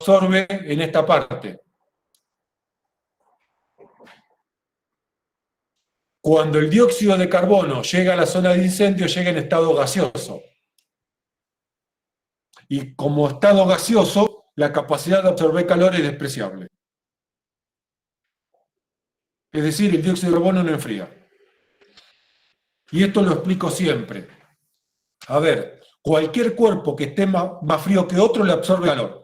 absorbe en esta parte. Cuando el dióxido de carbono llega a la zona de incendio, llega en estado gaseoso. Y como estado gaseoso, la capacidad de absorber calor es despreciable. Es decir, el dióxido de carbono no enfría. Y esto lo explico siempre. A ver, cualquier cuerpo que esté más frío que otro le absorbe calor.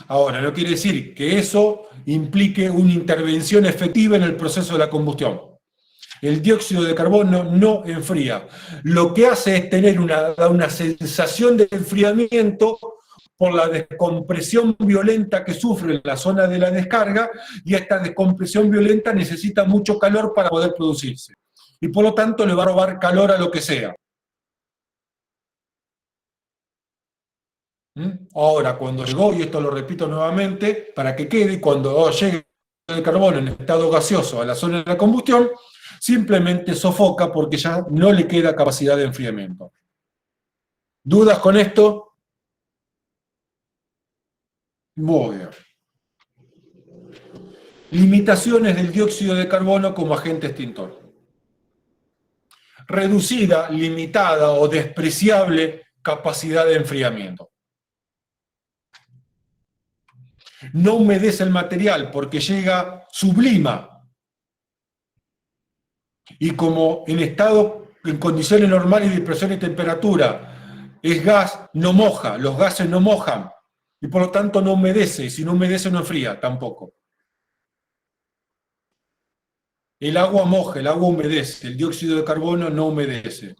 Ahora, no quiere decir que eso implique una intervención efectiva en el proceso de la combustión. El dióxido de carbono no enfría. Lo que hace es tener una sensación de enfriamiento por la descompresión violenta que sufre la zona de la descarga, y esta descompresión violenta necesita mucho calor para poder producirse. Y por lo tanto le va a robar calor a lo que sea. Ahora, cuando llegó, y esto lo repito nuevamente, para que quede, cuando llegue el carbono en estado gaseoso a la zona de la combustión, simplemente sofoca porque ya no le queda capacidad de enfriamiento. ¿Dudas con esto? Muy bien. Limitaciones del dióxido de carbono como agente extintor. Reducida, limitada o despreciable capacidad de enfriamiento. No humedece el material porque llega, sublima. Y como en condiciones normales de presión y temperatura, es gas, no moja, los gases no mojan, y por lo tanto no humedece, y si no humedece no enfría tampoco. El agua moja, el agua humedece, el dióxido de carbono no humedece.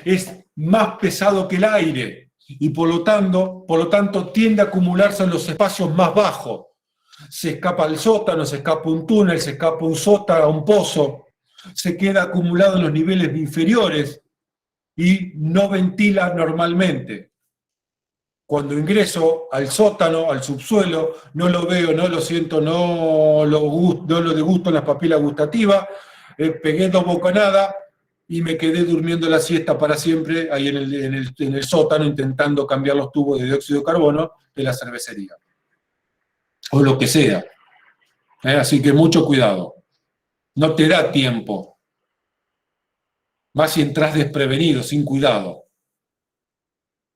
Es más pesado que el aire, y por lo tanto tiende a acumularse en los espacios más bajos. Se escapa al sótano, se escapa un túnel, se escapa un sótano, un pozo, se queda acumulado en los niveles inferiores y no ventila normalmente. Cuando ingreso al sótano, al subsuelo, no lo veo, no lo siento, no lo degusto en las papilas gustativas, pegué 2 bocanadas y me quedé durmiendo la siesta para siempre ahí en el sótano, intentando cambiar los tubos de dióxido de carbono de la cervecería. O lo que sea. Así que mucho cuidado. No te da tiempo. Más si entras desprevenido, sin cuidado.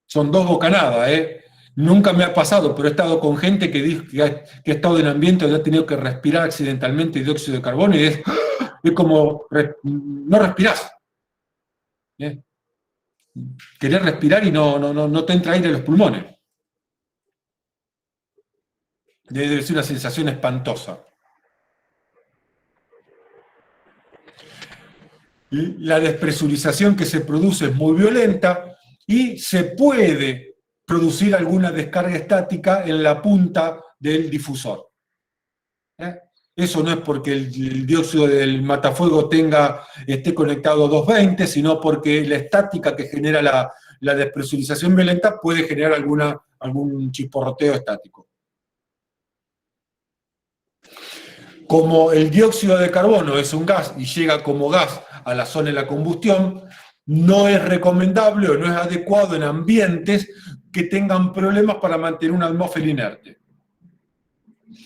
Son 2 bocanadas, Nunca me ha pasado, pero he estado con gente que ha estado en ambiente donde ha tenido que respirar accidentalmente dióxido de carbono y es como, no respirás. Querés respirar y no te entra aire en los pulmones. Debe ser una sensación espantosa. La despresurización que se produce es muy violenta y se puede producir alguna descarga estática en la punta del difusor. Eso no es porque el dióxido del matafuego esté conectado a 220, sino porque la estática que genera la despresurización violenta puede generar algún chisporroteo estático. Como el dióxido de carbono es un gas y llega como gas a la zona de la combustión, no es recomendable o no es adecuado en ambientes que tengan problemas para mantener una atmósfera inerte.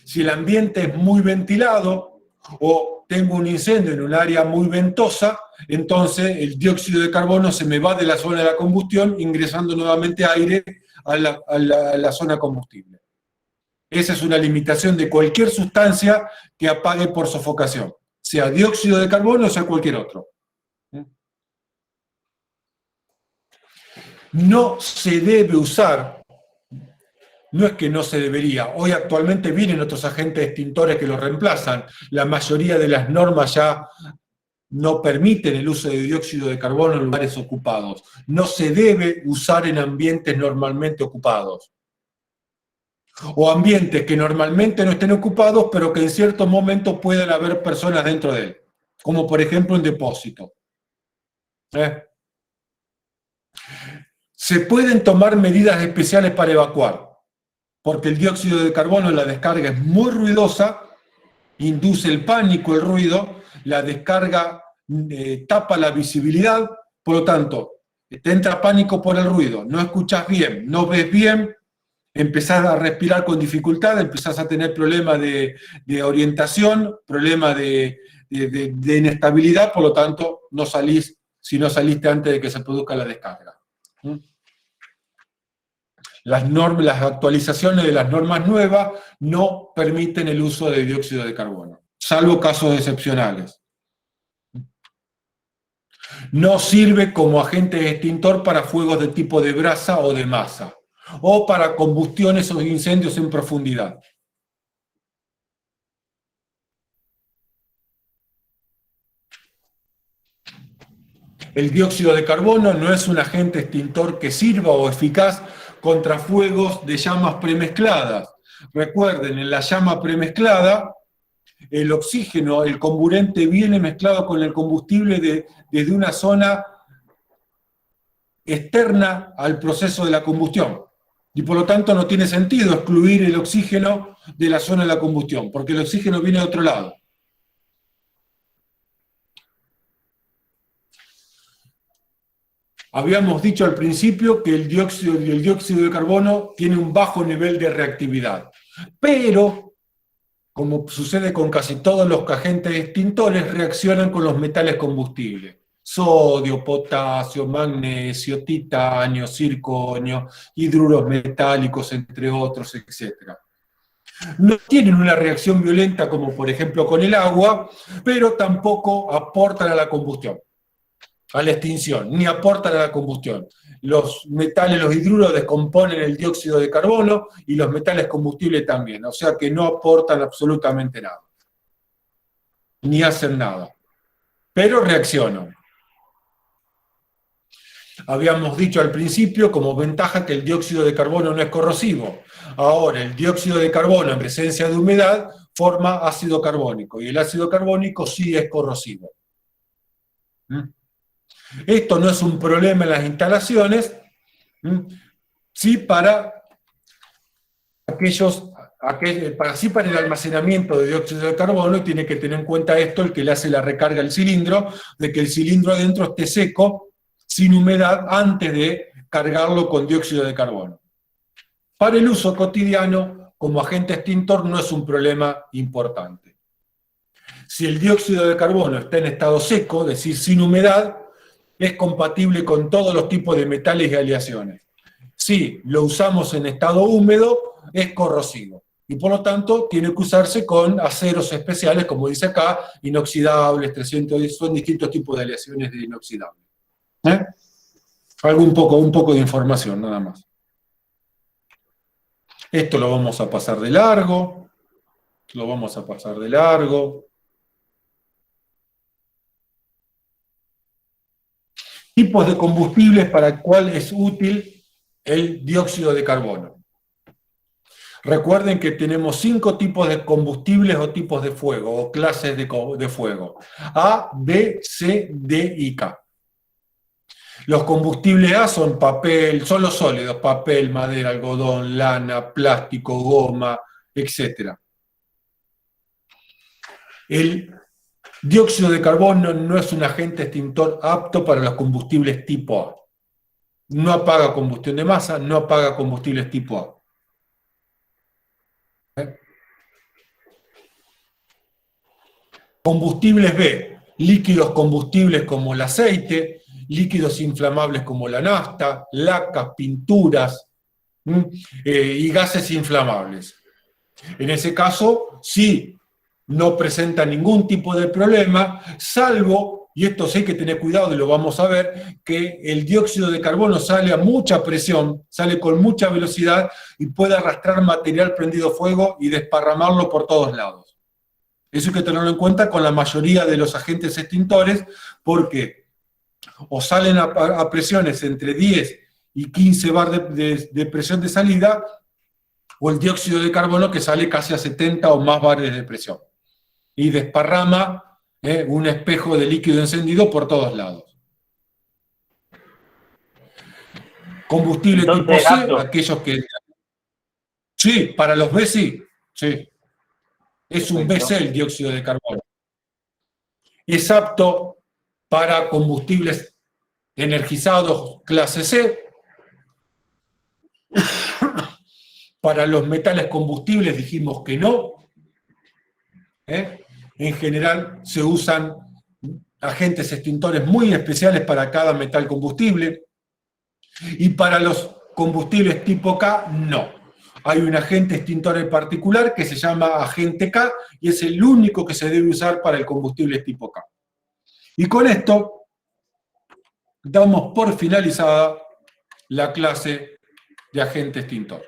Si el ambiente es muy ventilado o tengo un incendio en un área muy ventosa, entonces el dióxido de carbono se me va de la zona de la combustión ingresando nuevamente aire a la zona combustible. Esa es una limitación de cualquier sustancia que apague por sofocación, sea dióxido de carbono o sea cualquier otro. No se debe usar, no es que no se debería, hoy actualmente vienen otros agentes extintores que lo reemplazan, la mayoría de las normas ya no permiten el uso de dióxido de carbono en lugares ocupados. No se debe usar en ambientes normalmente ocupados. O ambientes que normalmente no estén ocupados, pero que en ciertos momentos puedan haber personas dentro de él, como por ejemplo un depósito. Se pueden tomar medidas especiales para evacuar, porque el dióxido de carbono en la descarga es muy ruidosa induce el pánico, el ruido, la descarga tapa la visibilidad, por lo tanto, te entra pánico por el ruido, no escuchás bien, no ves bien, empezás a respirar con dificultad, empezás a tener problemas de orientación, problemas de inestabilidad, por lo tanto, no salís si no saliste antes de que se produzca la descarga. Las actualizaciones de las normas nuevas no permiten el uso de dióxido de carbono, salvo casos excepcionales. No sirve como agente extintor para fuegos de tipo de brasa o de masa, o para combustiones o incendios en profundidad. El dióxido de carbono no es un agente extintor que sirva o eficaz contra fuegos de llamas premezcladas. Recuerden, en la llama premezclada, el oxígeno, el comburente, viene mezclado con el combustible desde una zona externa al proceso de la combustión. Y por lo tanto no tiene sentido excluir el oxígeno de la zona de la combustión, porque el oxígeno viene de otro lado. Habíamos dicho al principio que el dióxido de carbono tiene un bajo nivel de reactividad, pero, como sucede con casi todos los agentes extintores, reaccionan con los metales combustibles. Sodio, potasio, magnesio, titanio, circonio, hidruros metálicos, entre otros, etc. No tienen una reacción violenta como por ejemplo con el agua, pero tampoco aportan a la combustión, a la extinción, ni aportan a la combustión. Los metales, los hidruros descomponen el dióxido de carbono y los metales combustibles también, o sea que no aportan absolutamente nada, ni hacen nada, pero reaccionan. Habíamos dicho al principio como ventaja que el dióxido de carbono no es corrosivo. Ahora, el dióxido de carbono en presencia de humedad forma ácido carbónico, y el ácido carbónico sí es corrosivo. Esto no es un problema en las instalaciones, sí para para el almacenamiento de dióxido de carbono, y tiene que tener en cuenta esto el que le hace la recarga al cilindro, de que el cilindro adentro esté seco, sin humedad, antes de cargarlo con dióxido de carbono. Para el uso cotidiano, como agente extintor, no es un problema importante. Si el dióxido de carbono está en estado seco, es decir, sin humedad, es compatible con todos los tipos de metales y aleaciones. Si lo usamos en estado húmedo, es corrosivo. Y por lo tanto, tiene que usarse con aceros especiales, como dice acá, inoxidables, 310, son distintos tipos de aleaciones de inoxidables. Un poco de información, nada más. Esto lo vamos a pasar de largo. Tipos de combustibles para el cual es útil el dióxido de carbono. Recuerden que tenemos 5 tipos de combustibles o tipos de fuego, o clases de fuego. A, B, C, D y K. Los combustibles A son los sólidos, papel, madera, algodón, lana, plástico, goma, etc. El dióxido de carbono no es un agente extintor apto para los combustibles tipo A. No apaga combustión de masa, no apaga combustibles tipo A. Combustibles B, líquidos combustibles como el aceite, líquidos inflamables como la nafta, lacas, pinturas y gases inflamables. En ese caso, sí, no presenta ningún tipo de problema, salvo, y esto sí hay que tener cuidado y lo vamos a ver, que el dióxido de carbono sale a mucha presión, sale con mucha velocidad y puede arrastrar material prendido fuego y desparramarlo por todos lados. Eso hay que tenerlo en cuenta con la mayoría de los agentes extintores, porque o salen a presiones entre 10 y 15 bar de presión de salida, o el dióxido de carbono que sale casi a 70 o más bares de presión, y desparrama un espejo de líquido encendido por todos lados. Combustible Entonces, tipo C, aquellos que... Sí, para los B sí. Es un Perfecto. BC el dióxido de carbono. Es apto para combustibles energizados clase C. Para los metales combustibles dijimos que no. En general se usan agentes extintores muy especiales para cada metal combustible. Y para los combustibles tipo K, no. Hay un agente extintor en particular que se llama agente K y es el único que se debe usar para el combustible tipo K. Y con esto damos por finalizada la clase de agente extintor.